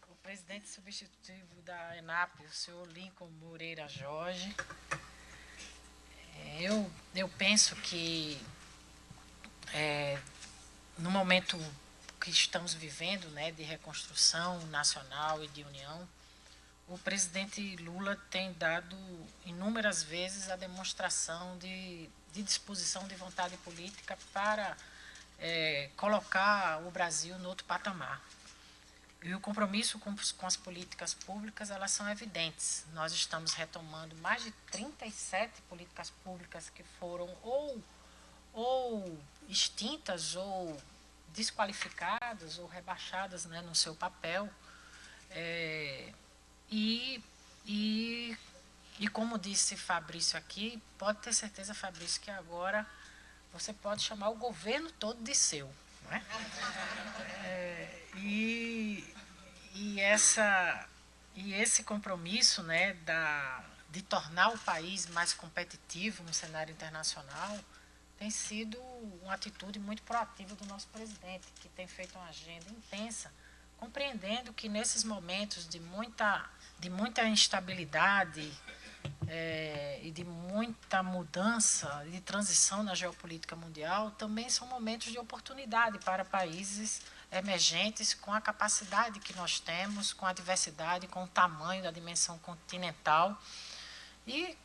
O presidente substitutivo da ENAP, o senhor Lincoln Moreira Jorge. Eu penso que no momento que estamos vivendo, né, de reconstrução nacional e de união, o presidente Lula tem dado inúmeras vezes a demonstração de disposição de vontade política para colocar o Brasil no outro patamar. E o compromisso com as políticas públicas, elas são evidentes. Nós estamos retomando mais de 37 políticas públicas que foram ou extintas, ou desqualificadas, ou rebaixadas, né, no seu papel. E como disse Fabrício aqui, pode ter certeza, Fabrício, que agora você pode chamar o governo todo de seu. Não é? Esse compromisso, né, de tornar o país mais competitivo no cenário internacional tem sido uma atitude muito proativa do nosso presidente, que tem feito uma agenda intensa, compreendendo que nesses momentos de muita instabilidade e de muita mudança, de transição na geopolítica mundial, também são momentos de oportunidade para países emergentes com a capacidade que nós temos, com a diversidade, com o tamanho da dimensão continental e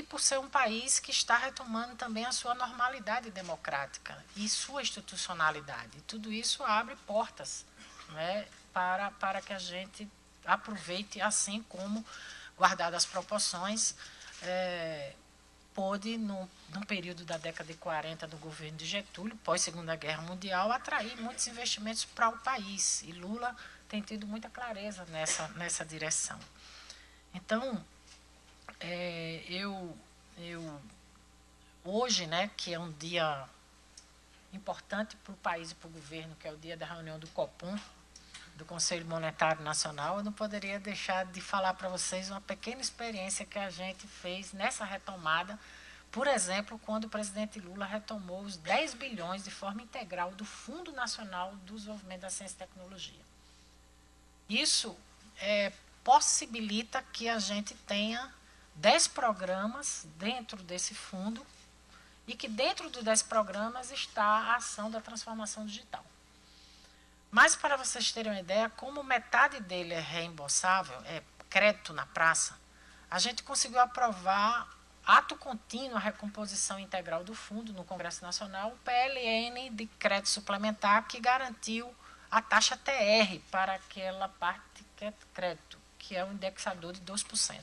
por ser um país que está retomando também a sua normalidade democrática e sua institucionalidade. E tudo isso abre portas, né, para que a gente aproveite, assim como, guardadas as proporções, pôde, no período da década de 40 do governo de Getúlio, pós-Segunda Guerra Mundial, atrair muitos investimentos para o país. E Lula tem tido muita clareza nessa direção. Então, hoje, né, que é um dia importante para o país e para o governo, que é o dia da reunião do COPUM, do Conselho Monetário Nacional, eu não poderia deixar de falar para vocês uma pequena experiência que a gente fez nessa retomada, por exemplo, quando o presidente Lula retomou os 10 bilhões de forma integral do Fundo Nacional do Desenvolvimento da Ciência e Tecnologia. Isso possibilita que a gente tenha 10 programas dentro desse fundo e que dentro dos 10 programas está a ação da transformação digital. Mas, para vocês terem uma ideia, como metade dele é reembolsável, é crédito na praça, a gente conseguiu aprovar, ato contínuo, a recomposição integral do fundo no Congresso Nacional, o PLN de crédito suplementar, que garantiu a taxa TR para aquela parte que é crédito, que é o indexador de 2%.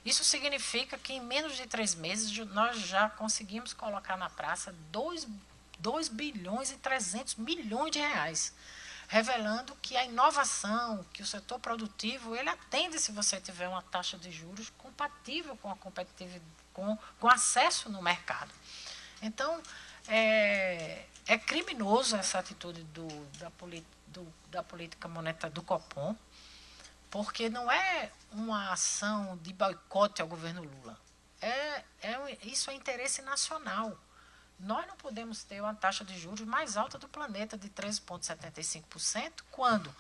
Isso significa que em menos de 3 meses nós já conseguimos colocar na praça 2 bilhões e 300 milhões de reais, revelando que a inovação, que o setor produtivo, ele atende se você tiver uma taxa de juros compatível com a competitividade, com acesso no mercado. Então, é criminoso essa atitude da política monetária do Copom, porque não é uma ação de boicote ao governo Lula. Isso é interesse nacional. Nós não podemos ter uma taxa de juros mais alta do planeta, de 13,75%, quando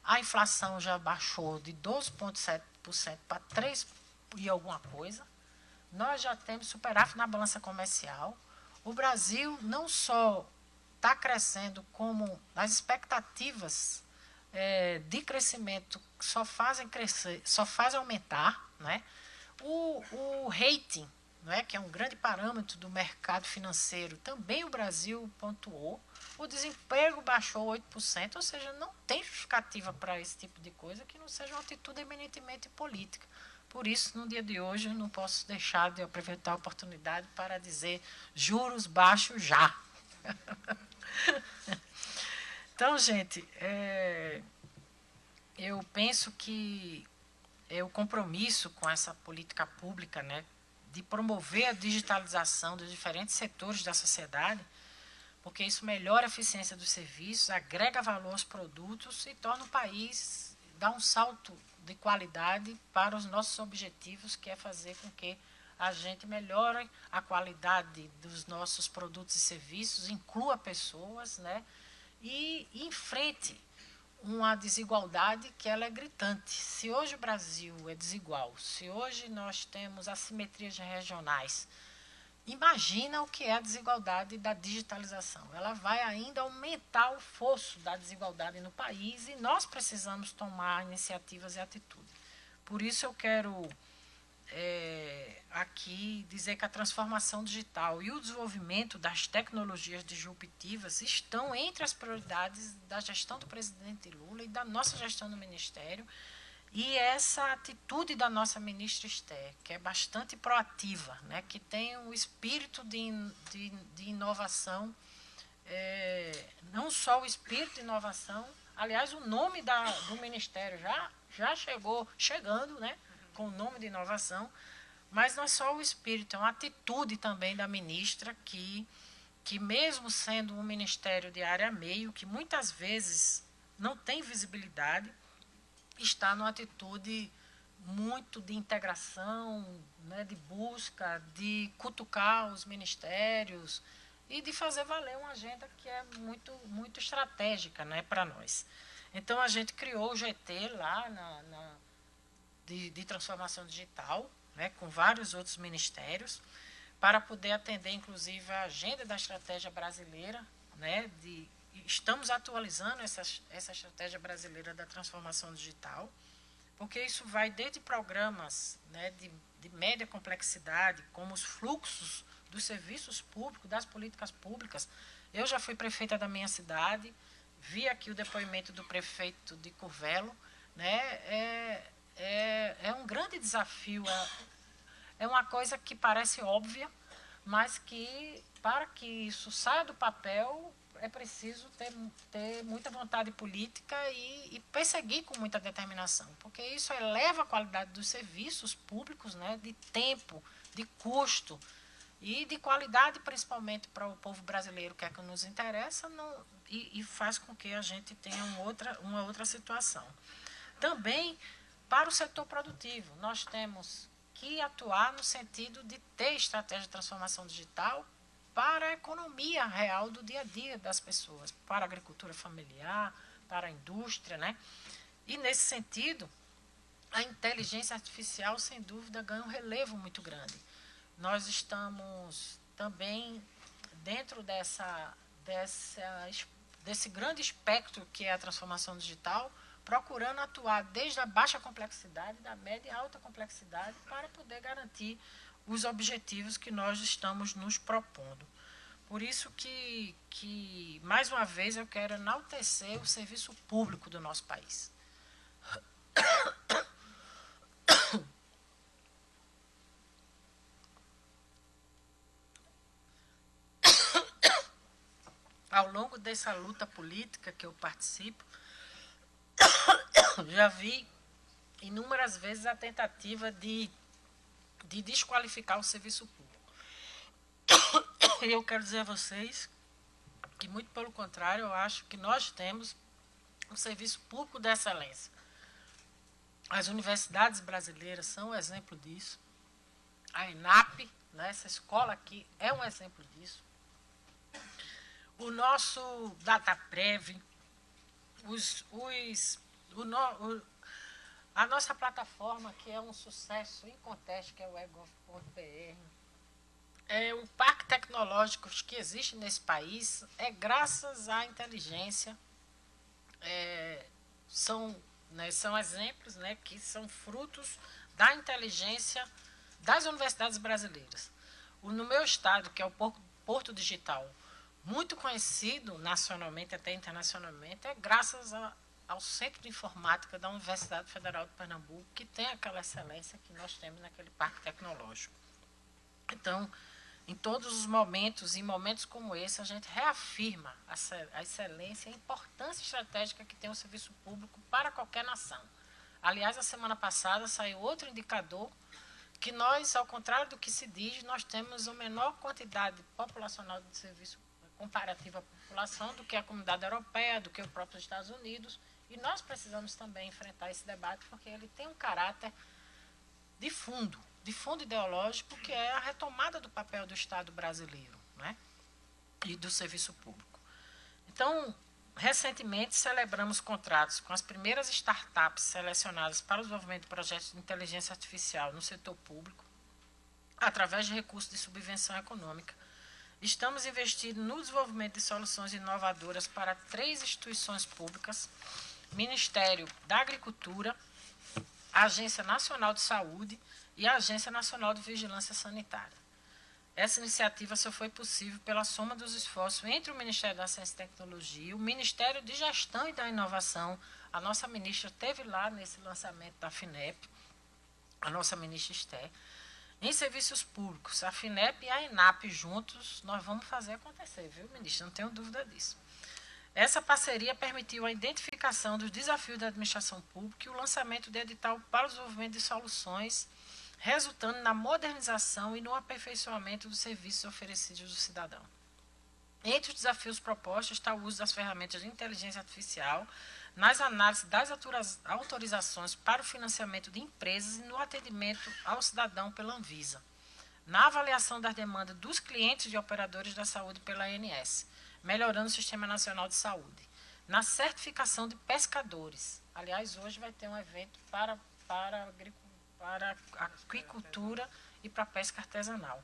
a inflação já baixou de 12,7% para 3% e alguma coisa. Nós já temos superávit na balança comercial. O Brasil não só está crescendo, como as expectativas de crescimento só fazem crescer, só fazem aumentar, né? O rating, não é, que é um grande parâmetro do mercado financeiro, também o Brasil pontuou. O desemprego baixou 8%, ou seja, não tem justificativa para esse tipo de coisa que não seja uma atitude eminentemente política. Por isso, no dia de hoje, eu não posso deixar de aproveitar a oportunidade para dizer juros baixos já. Então, gente, eu penso que o compromisso com essa política pública, né, de promover a digitalização dos diferentes setores da sociedade, porque isso melhora a eficiência dos serviços, agrega valor aos produtos e torna o país, dá um salto de qualidade para os nossos objetivos, que é fazer com que a gente melhore a qualidade dos nossos produtos e serviços, inclua pessoas, né, e enfrente uma desigualdade que ela é gritante. Se hoje o Brasil é desigual, se hoje nós temos assimetrias regionais, imagina o que é a desigualdade da digitalização. Ela vai ainda aumentar o fosso da desigualdade no país e nós precisamos tomar iniciativas e atitudes. Por isso eu quero aqui dizer que a transformação digital e o desenvolvimento das tecnologias disruptivas estão entre as prioridades da gestão do presidente Lula e da nossa gestão no Ministério. E essa atitude da nossa ministra Esther, que é bastante proativa, né, que tem um espírito de inovação, não só o espírito de inovação, aliás, o nome do Ministério já chegando, né, com o nome de inovação, mas não é só o espírito, é uma atitude também da ministra que mesmo sendo um ministério de área meio, que muitas vezes não tem visibilidade, está numa atitude muito de integração, né, de busca, de cutucar os ministérios e de fazer valer uma agenda que é muito, muito estratégica, né, para nós. Então, a gente criou o GT lá de transformação digital, né, com vários outros ministérios, para poder atender, inclusive, a agenda da estratégia brasileira, né, estamos atualizando essa estratégia brasileira da transformação digital, porque isso vai desde programas, né, de média complexidade, como os fluxos dos serviços públicos, das políticas públicas. Eu já fui prefeita da minha cidade, vi aqui o depoimento do prefeito de Curvelo, né, é um grande desafio, é uma coisa que parece óbvia, mas que, para que isso saia do papel, é preciso ter muita vontade política e perseguir com muita determinação, porque isso eleva a qualidade dos serviços públicos, né, de tempo, de custo e de qualidade, principalmente para o povo brasileiro, que é que nos interessa, e faz com que a gente tenha uma outra situação. Também, para o setor produtivo, nós temos que atuar no sentido de ter estratégia de transformação digital para a economia real do dia a dia das pessoas, para a agricultura familiar, para a indústria, né? E, nesse sentido, a inteligência artificial, sem dúvida, ganha um relevo muito grande. Nós estamos também dentro desse grande espectro que é a transformação digital, procurando atuar desde a baixa complexidade, da média e alta complexidade, para poder garantir os objetivos que nós estamos nos propondo. Por isso que mais uma vez, eu quero enaltecer o serviço público do nosso país. Ao longo dessa luta política que eu participo, já vi inúmeras vezes a tentativa de desqualificar o serviço público. E eu quero dizer a vocês que, muito pelo contrário, eu acho que nós temos um serviço público de excelência. As universidades brasileiras são um exemplo disso. A ENAP, né, essa escola aqui, é um exemplo disso. O nosso DataPrev, a nossa plataforma, que é um sucesso inconteste, que é o e-gov.br, o parque tecnológico que existe nesse país é graças à inteligência. São exemplos, né, que são frutos da inteligência das universidades brasileiras. No meu estado, que é o Porto Digital, muito conhecido nacionalmente, até internacionalmente, é graças ao Centro de Informática da Universidade Federal de Pernambuco, que tem aquela excelência que nós temos naquele parque tecnológico. Então, em todos os momentos, em momentos como esse, a gente reafirma a excelência e a importância estratégica que tem o serviço público para qualquer nação. Aliás, a semana passada saiu outro indicador que nós, ao contrário do que se diz, nós temos a menor quantidade populacional de serviço comparativa à população do que a comunidade europeia, do que os próprios Estados Unidos, e nós precisamos também enfrentar esse debate porque ele tem um caráter de fundo ideológico, que é a retomada do papel do Estado brasileiro, né? E do serviço público. Então, recentemente celebramos contratos com as primeiras startups selecionadas para o desenvolvimento de projetos de inteligência artificial no setor público, através de recursos de subvenção econômica. Estamos investindo no desenvolvimento de soluções inovadoras para 3 instituições públicas: Ministério da Agricultura, a Agência Nacional de Saúde e a Agência Nacional de Vigilância Sanitária. Essa iniciativa só foi possível pela soma dos esforços entre o Ministério da Ciência e Tecnologia, o Ministério de Gestão e da Inovação. A nossa ministra esteve lá nesse lançamento da FINEP, a nossa ministra Esther. Em serviços públicos, a FINEP e a ENAP juntos, nós vamos fazer acontecer, viu, ministra? Não tenho dúvida disso. Essa parceria permitiu a identificação dos desafios da administração pública e o lançamento de edital para o desenvolvimento de soluções, resultando na modernização e no aperfeiçoamento dos serviços oferecidos ao cidadão. Entre os desafios propostos está o uso das ferramentas de inteligência artificial nas análises das autorizações para o financiamento de empresas e no atendimento ao cidadão pela Anvisa, na avaliação das demandas dos clientes de operadores da saúde pela ANS, melhorando o Sistema Nacional de Saúde, na certificação de pescadores. Aliás, hoje vai ter um evento para a aquicultura e para a pesca artesanal.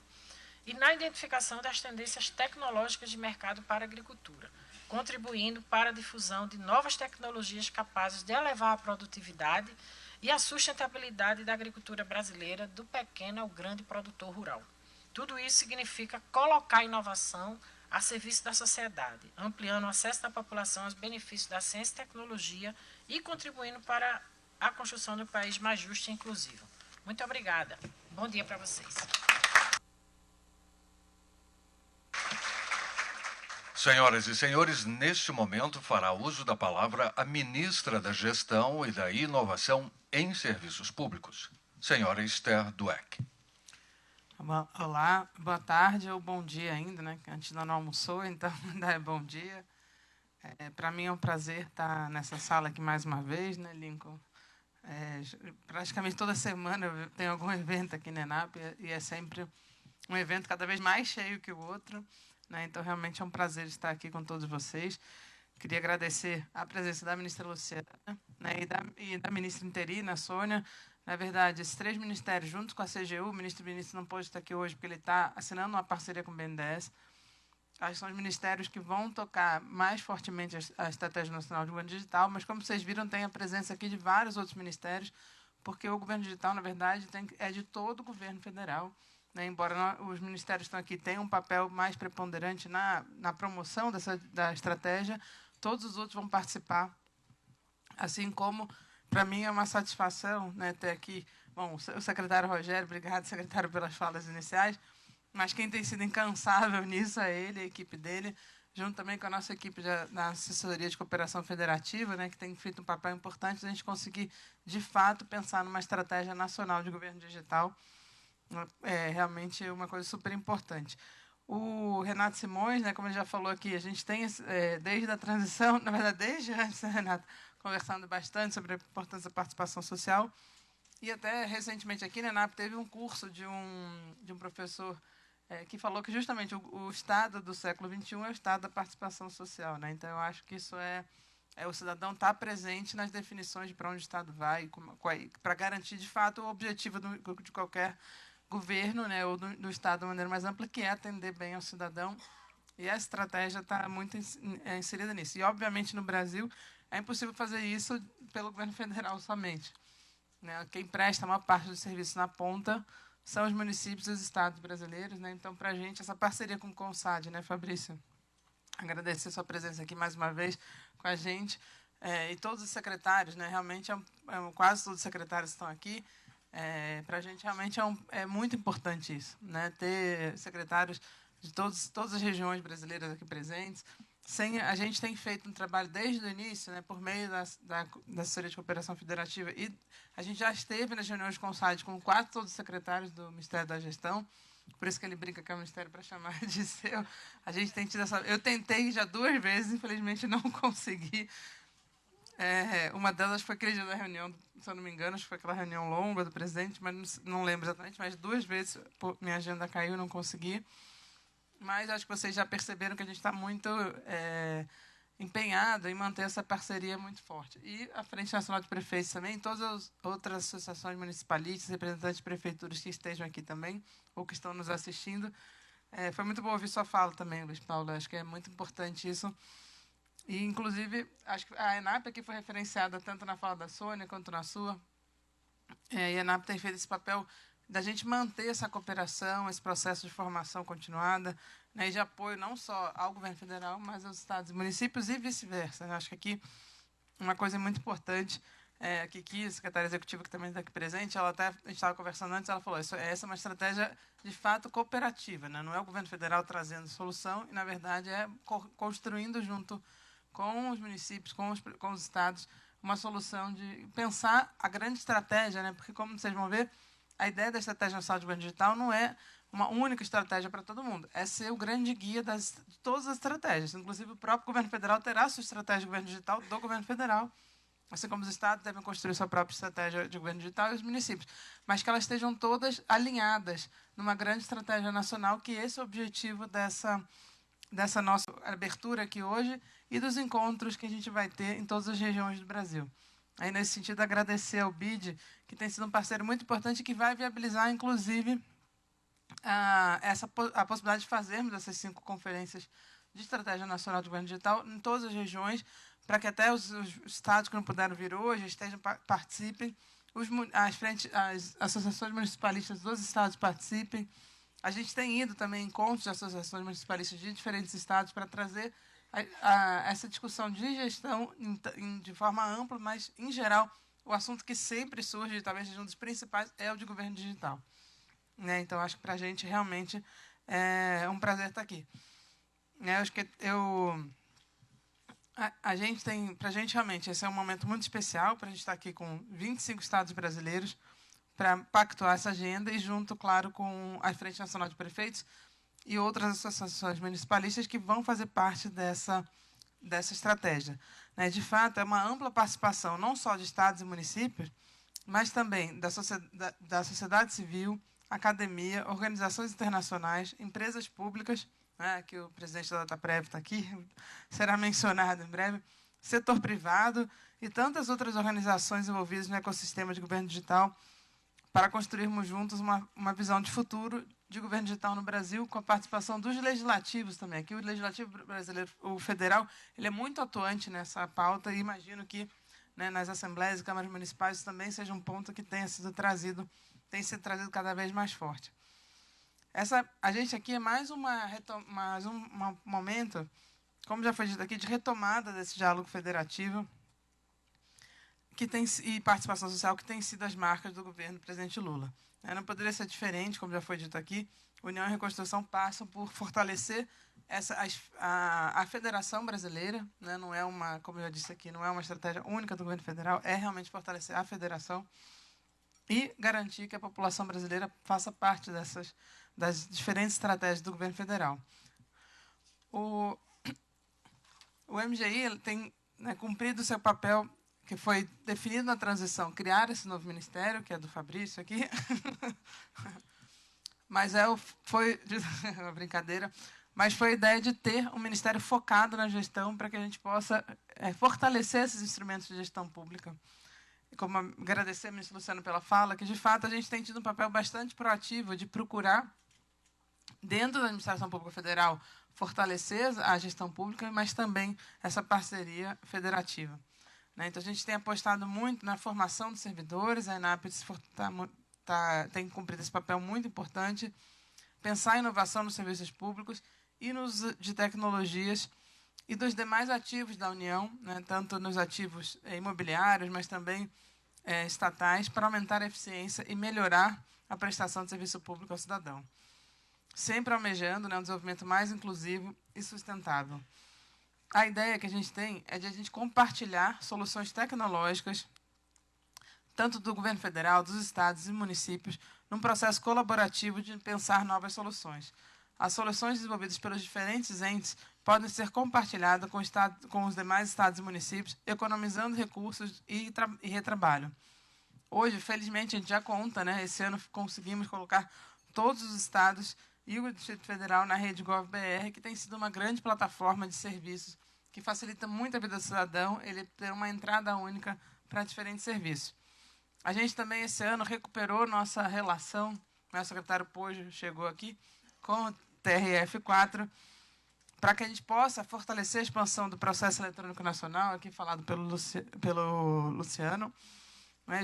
E na identificação das tendências tecnológicas de mercado para a agricultura, contribuindo para a difusão de novas tecnologias capazes de elevar a produtividade e a sustentabilidade da agricultura brasileira, do pequeno ao grande produtor rural. Tudo isso significa colocar a inovação a serviço da sociedade, ampliando o acesso da população aos benefícios da ciência e tecnologia e contribuindo para a construção de um país mais justo e inclusivo. Muito obrigada. Bom dia para vocês.
Senhoras e senhores, neste momento fará uso da palavra a ministra da Gestão e da Inovação em Serviços Públicos, senhora Esther Dweck.
Olá, boa tarde ou bom dia ainda, né? A gente ainda não almoçou, então ainda é bom dia. Para mim é um prazer estar nessa sala aqui mais uma vez, né, Lincoln? Praticamente toda semana eu tenho algum evento aqui na ENAP e é sempre um evento cada vez mais cheio que o outro, né? Então realmente é um prazer estar aqui com todos vocês. Queria agradecer a presença da ministra Luciana, né, e da ministra interina, Sônia. Na verdade, esses 3 ministérios, juntos com a CGU, o ministro Vinícius não pôde estar aqui hoje porque ele está assinando uma parceria com o BNDES. Acho que são os ministérios que vão tocar mais fortemente a Estratégia Nacional de Governo Digital, mas, como vocês viram, tem a presença aqui de vários outros ministérios, porque o governo digital, na verdade, é de todo o governo federal, né? Embora os ministérios que estão aqui tenham um papel mais preponderante na promoção da estratégia, todos os outros vão participar, assim como, para mim, é uma satisfação, né, ter aqui, bom, o secretário Rogério, obrigado, secretário, pelas falas iniciais, mas quem tem sido incansável nisso é ele, a equipe dele, junto também com a nossa equipe da Assessoria de Cooperação Federativa, né, que tem feito um papel importante a gente conseguir, de fato, pensar numa estratégia nacional de governo digital. É realmente uma coisa super importante. O Renato Simões, né, como ele já falou aqui, a gente tem, desde a transição, na verdade, desde antes, Renato, conversando bastante sobre a importância da participação social. E até recentemente aqui na ENAP teve um curso de um professor que falou que justamente o Estado do século XXI é o Estado da participação social, né? Então, eu acho que isso o cidadão estar presente nas definições de para onde o Estado vai, para garantir, de fato, o objetivo de qualquer governo, né, ou do Estado de uma maneira mais ampla, que é atender bem ao cidadão. E a estratégia está muito inserida nisso. E, obviamente, no Brasil, é impossível fazer isso pelo governo federal somente, né? Quem presta uma parte do serviço na ponta são os municípios e os estados brasileiros, né? Então, para a gente, essa parceria com o CONSAD, né, Fabrício? Agradecer sua presença aqui mais uma vez com a gente. E todos os secretários, né? Realmente, quase todos os secretários estão aqui. Para a gente, realmente, é muito importante isso, né? Ter secretários de todas as regiões brasileiras aqui presentes. A gente tem feito um trabalho desde o início, né, por meio da Assessoria de Cooperação Federativa, e a gente já esteve nas reuniões com o SAD com quase todos os secretários do Ministério da Gestão, por isso que ele brinca que é o Ministério para chamar de seu. A gente tem tido eu tentei já 2 vezes, infelizmente não consegui. Uma delas foi aquele dia da reunião, se eu não me engano, acho que foi aquela reunião longa do presidente, mas não lembro exatamente, mas 2 vezes minha agenda caiu, não consegui. Mas acho que vocês já perceberam que a gente está muito empenhado em manter essa parceria muito forte. E a Frente Nacional de Prefeitos também, todas as outras associações municipalistas, representantes de prefeituras que estejam aqui também, ou que estão nos assistindo. Foi muito bom ouvir sua fala também, Luiz Paulo. Acho que é muito importante isso. E, inclusive, acho que a ENAP aqui foi referenciada tanto na fala da Sônia quanto na sua. E a ENAP tem feito esse papel da gente manter essa cooperação, esse processo de formação continuada, né, e de apoio não só ao governo federal, mas aos estados e municípios e vice-versa. Eu acho que aqui uma coisa muito importante, a Kiki, a secretária executiva que também está aqui presente, a gente estava conversando antes, ela falou, essa é uma estratégia de fato cooperativa, né, não é o governo federal trazendo solução, e na verdade é construindo junto com os municípios, com os estados, uma solução de pensar a grande estratégia, né, porque como vocês vão ver, a ideia da Estratégia Nacional de Governo Digital não é uma única estratégia para todo mundo, é ser o grande guia de todas as estratégias. Inclusive, o próprio governo federal terá a sua estratégia de governo digital do governo federal, assim como os estados devem construir sua própria estratégia de governo digital e os municípios, mas que elas estejam todas alinhadas numa grande estratégia nacional, que esse é o objetivo dessa nossa abertura aqui hoje e dos encontros que a gente vai ter em todas as regiões do Brasil. Aí, nesse sentido, agradecer ao BID, que tem sido um parceiro muito importante e que vai viabilizar, inclusive, a possibilidade de fazermos essas 5 conferências de Estratégia Nacional de Governo Digital em todas as regiões, para que até os estados que não puderam vir hoje participem, as associações municipalistas dos estados participem. A gente tem ido também em encontros de associações municipalistas de diferentes estados para trazer essa discussão de gestão de forma ampla, mas, em geral, o assunto que sempre surge, talvez seja um dos principais, é o de governo digital. Né? Então, acho que para a gente realmente é um prazer estar aqui. Acho que para a gente realmente, esse é um momento muito especial, para a gente estar aqui com 25 estados brasileiros para pactuar essa agenda e junto, claro, com a Frente Nacional de Prefeitos e outras associações municipalistas que vão fazer parte dessa estratégia. Né? De fato, é uma ampla participação, não só de estados e municípios, mas também da sociedade civil, academia, organizações internacionais, empresas públicas, né, que o presidente da Dataprev está aqui, será mencionado em breve, setor privado e tantas outras organizações envolvidas no ecossistema de governo digital, para construirmos juntos uma visão de futuro de governo digital no Brasil, com a participação dos legislativos também. Aqui o legislativo brasileiro, o federal, ele é muito atuante nessa pauta e imagino que, né, nas assembleias e câmaras municipais também seja um ponto que tem sido trazido cada vez mais forte. A gente aqui é mais um momento, como já foi dito aqui, de retomada desse diálogo federativo e participação social que tem sido as marcas do governo do presidente Lula. Não poderia ser diferente, como já foi dito aqui, União e Reconstrução passam por fortalecer a federação brasileira, né? Não é como eu já disse aqui, não é uma estratégia única do governo federal, é realmente fortalecer a federação e garantir que a população brasileira faça parte das diferentes estratégias do governo federal. O MGI ele tem, né, cumprido o seu papel que foi definido na transição, criar esse novo ministério, que é do Fabrício aqui. Mas foi uma brincadeira, mas foi a ideia de ter um ministério focado na gestão para que a gente possa fortalecer esses instrumentos de gestão pública. E como agradecer ao ministro Luciano pela fala, que, de fato, a gente tem tido um papel bastante proativo de procurar, dentro da administração pública federal, fortalecer a gestão pública, mas também essa parceria federativa. Então, a gente tem apostado muito na formação dos servidores, a ENAP está tem cumprido esse papel muito importante, pensar a inovação nos serviços públicos e no uso de tecnologias e dos demais ativos da União, né, tanto nos ativos imobiliários, mas também estatais, para aumentar a eficiência e melhorar a prestação de serviço público ao cidadão. Sempre almejando, né, um desenvolvimento mais inclusivo e sustentável. A ideia que a gente tem é de a gente compartilhar soluções tecnológicas, tanto do governo federal, dos estados e municípios, num processo colaborativo de pensar novas soluções. As soluções desenvolvidas pelos diferentes entes podem ser compartilhadas com os demais estados e municípios, economizando recursos e retrabalho. Hoje, felizmente, a gente já conta, né, esse ano conseguimos colocar todos os estados e o Distrito Federal na rede GovBR, que tem sido uma grande plataforma de serviços que facilita muito a vida do cidadão, ele ter uma entrada única para diferentes serviços. A gente também, esse ano, recuperou nossa relação, o secretário Pojo chegou aqui, com o TRF4, para que a gente possa fortalecer a expansão do processo eletrônico nacional, aqui falado pelo Luciano,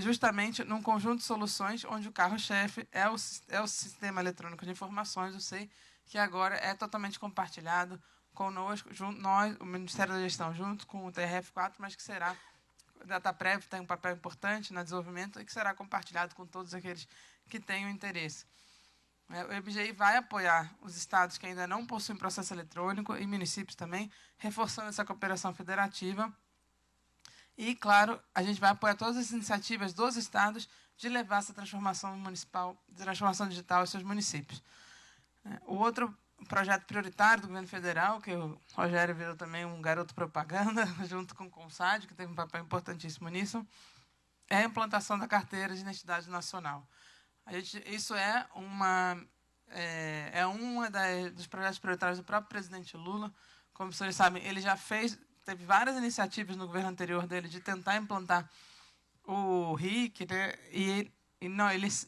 justamente num conjunto de soluções onde o carro-chefe é o sistema eletrônico de informações, o SEI, que agora é totalmente compartilhado conosco, nós, o Ministério da Gestão, junto com o TRF4, mas que será, o DataPrev tem um papel importante no desenvolvimento e que será compartilhado com todos aqueles que tenham interesse. O IBGI vai apoiar os estados que ainda não possuem processo eletrônico e municípios também, reforçando essa cooperação federativa. E, claro, a gente vai apoiar todas as iniciativas dos estados de levar essa transformação municipal, transformação digital aos seus municípios. O outro projeto prioritário do governo federal, que o Rogério virou também um garoto propaganda, junto com o CONSAD, que teve um papel importantíssimo nisso, é a implantação da carteira de identidade nacional. Isso é dos projetos prioritários do próprio presidente Lula. Como os senhores sabem, ele já teve várias iniciativas no governo anterior dele de tentar implantar o RIC, né?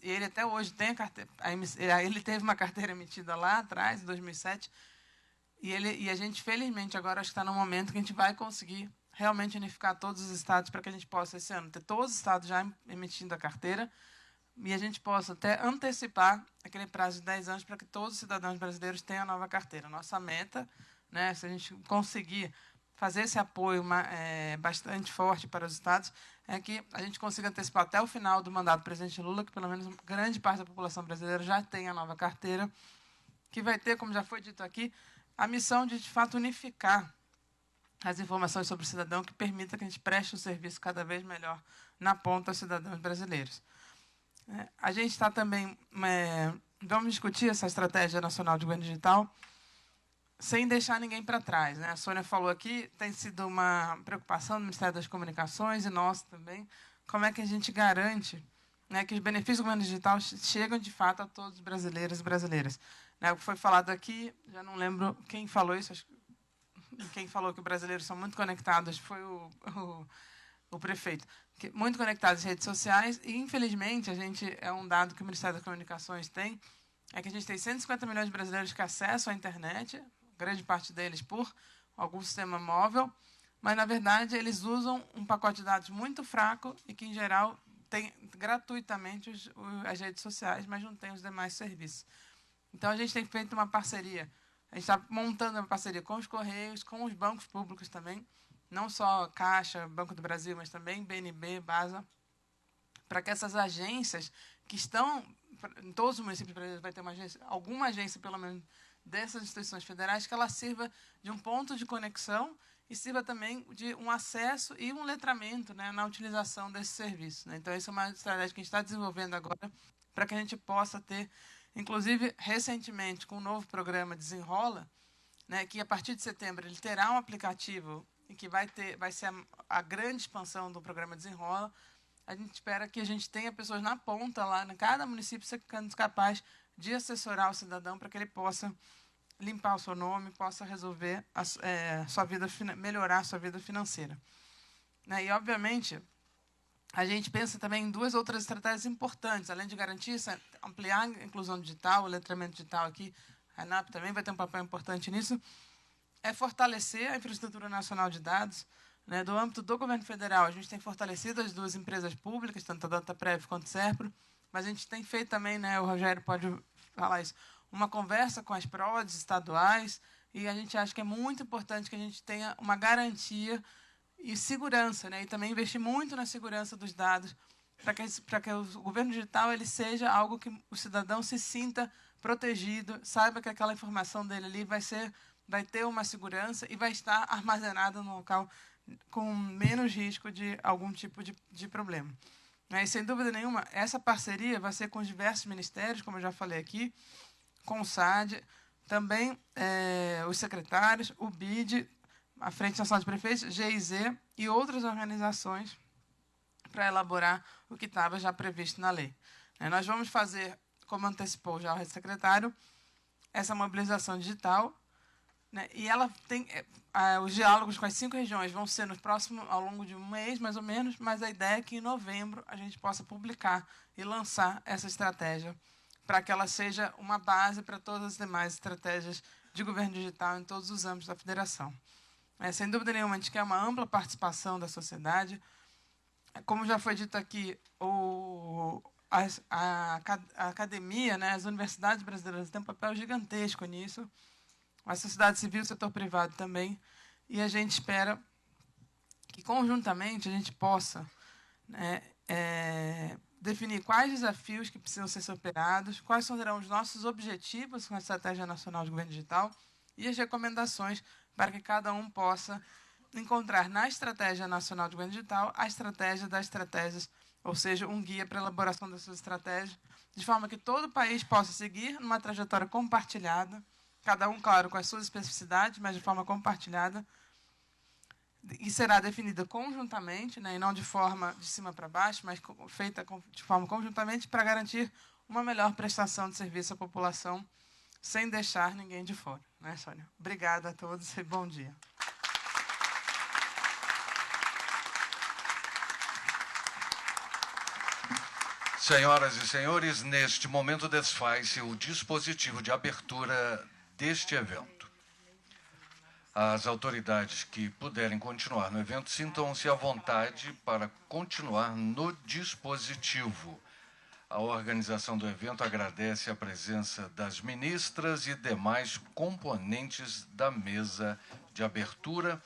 Ele até hoje tem a carteira. Ele teve uma carteira emitida lá atrás, em 2007, e a gente, felizmente, agora acho que está no momento que a gente vai conseguir realmente unificar todos os estados para que a gente possa, esse ano, ter todos os estados já emitindo a carteira e a gente possa até antecipar aquele prazo de 10 anos para que todos os cidadãos brasileiros tenham a nova carteira. Nossa meta, né, se a gente conseguir fazer esse apoio bastante forte para os estados, é que a gente consiga antecipar até o final do mandato do presidente Lula, que pelo menos grande parte da população brasileira já tenha a nova carteira, que vai ter, como já foi dito aqui, a missão de fato, unificar as informações sobre o cidadão que permita que a gente preste um serviço cada vez melhor na ponta aos cidadãos brasileiros. A gente está também... vamos discutir essa estratégia nacional de governo digital sem deixar ninguém para trás, né? A Sônia falou aqui, tem sido uma preocupação do Ministério das Comunicações e nossa também, como é que a gente garante, né, que os benefícios do governo digital chegam, de fato, a todos os brasileiros e brasileiras. Foi falado aqui, já não lembro quem falou isso, acho que quem falou que os brasileiros são muito conectados foi o prefeito. Muito conectados às redes sociais e, infelizmente, é um dado que o Ministério das Comunicações tem, é que a gente tem 150 milhões de brasileiros que acessam a internet, grande parte deles por algum sistema móvel, mas, na verdade, eles usam um pacote de dados muito fraco e que, em geral, tem gratuitamente as redes sociais, mas não tem os demais serviços. Então, a gente tem feito uma parceria. A gente está montando uma parceria com os Correios, com os bancos públicos também, não só Caixa, Banco do Brasil, mas também BNB, BASA, para que essas agências que estão em todos os municípios brasileiros, vai ter uma agência, alguma agência, pelo menos, dessas instituições federais, que ela sirva de um ponto de conexão e sirva também de um acesso e um letramento, né, na utilização desse serviço, né? Então, essa é uma estratégia que a gente está desenvolvendo agora para que a gente possa ter, inclusive, recentemente, com o novo programa Desenrola, né, que a partir de setembro ele terá um aplicativo e que vai ser a grande expansão do programa Desenrola. A gente espera que a gente tenha pessoas na ponta lá, em cada município, sendo capaz de assessorar o cidadão para que ele possa limpar o seu nome, possa resolver sua vida, melhorar a sua vida financeira. E, obviamente, a gente pensa também em duas outras estratégias importantes, além de garantir, ampliar a inclusão digital, o letramento digital aqui, a ANAP também vai ter um papel importante nisso, é fortalecer a infraestrutura nacional de dados. Do âmbito do governo federal, a gente tem fortalecido as duas empresas públicas, tanto a DataPrev quanto o SERPRO, mas a gente tem feito também, né, o Rogério pode falar isso, uma conversa com as PRODES estaduais, e a gente acha que é muito importante que a gente tenha uma garantia e segurança, né, e também investir muito na segurança dos dados, para que o governo digital ele seja algo que o cidadão se sinta protegido, saiba que aquela informação dele ali vai ter uma segurança e vai estar armazenada num local com menos risco de algum tipo de problema. E, sem dúvida nenhuma, essa parceria vai ser com os diversos ministérios, como eu já falei aqui, com o SAD, também os secretários, o BID, a Frente Nacional de Prefeitos, GIZ e outras organizações para elaborar o que estava já previsto na lei. Nós vamos fazer, como antecipou já o secretário, essa mobilização digital, né, e ela tem os diálogos com as 5 regiões vão ser no próximo, ao longo de um mês, mais ou menos, mas a ideia é que em novembro a gente possa publicar e lançar essa estratégia para que ela seja uma base para todas as demais estratégias de governo digital em todos os âmbitos da federação. Sem dúvida nenhuma, a gente quer uma ampla participação da sociedade. Como já foi dito aqui, a academia, né, as universidades brasileiras têm um papel gigantesco nisso, a sociedade civil, o setor privado também, e a gente espera que, conjuntamente, a gente possa, né, definir quais desafios que precisam ser superados, quais serão os nossos objetivos com a Estratégia Nacional de Governo Digital e as recomendações para que cada um possa encontrar na Estratégia Nacional de Governo Digital a estratégia das estratégias, ou seja, um guia para a elaboração dessas estratégias, de forma que todo o país possa seguir numa trajetória compartilhada, cada um, claro, com as suas especificidades, mas de forma compartilhada, e será definida conjuntamente, né, e não de forma de cima para baixo, mas feita de forma conjuntamente para garantir uma melhor prestação de serviço à população, sem deixar ninguém de fora. Né, Sônia? Obrigada a todos e bom dia.
Senhoras e senhores, neste momento desfaz-se o dispositivo de abertura deste evento. As autoridades que puderem continuar no evento, sintam-se à vontade para continuar no dispositivo. A organização do evento agradece a presença das ministras e demais componentes da mesa de abertura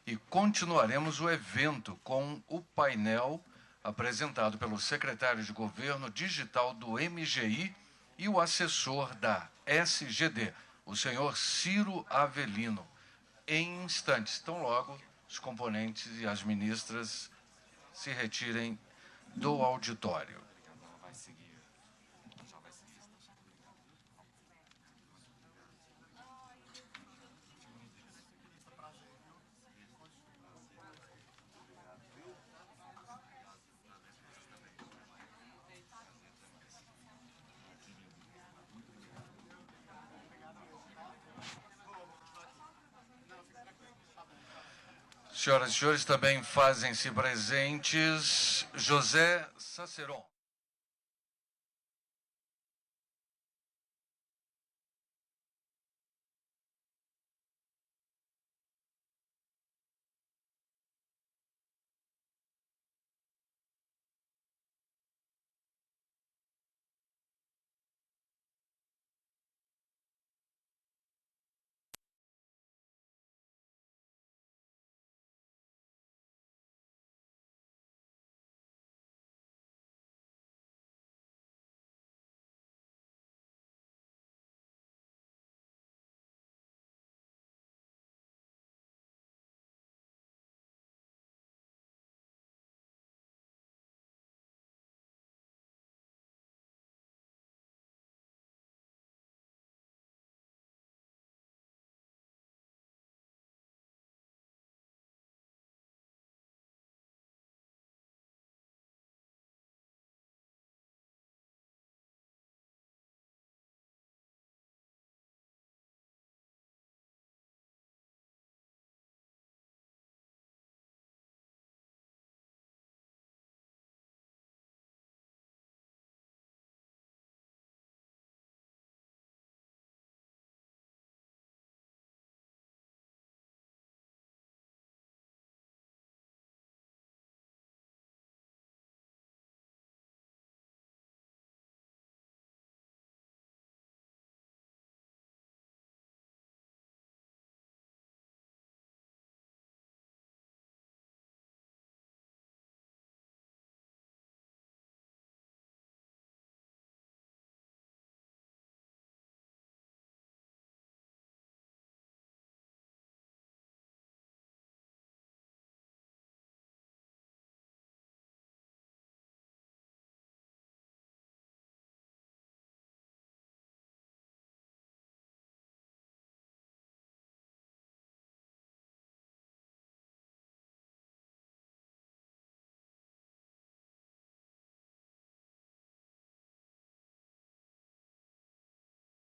e continuaremos o evento com o painel apresentado pelo secretário de Governo Digital do MGI e o assessor da SGD, o senhor Ciro Avelino. Em instantes, tão logo os componentes e as ministras se retirem do auditório. Senhoras e senhores, também fazem-se presentes José Saceron.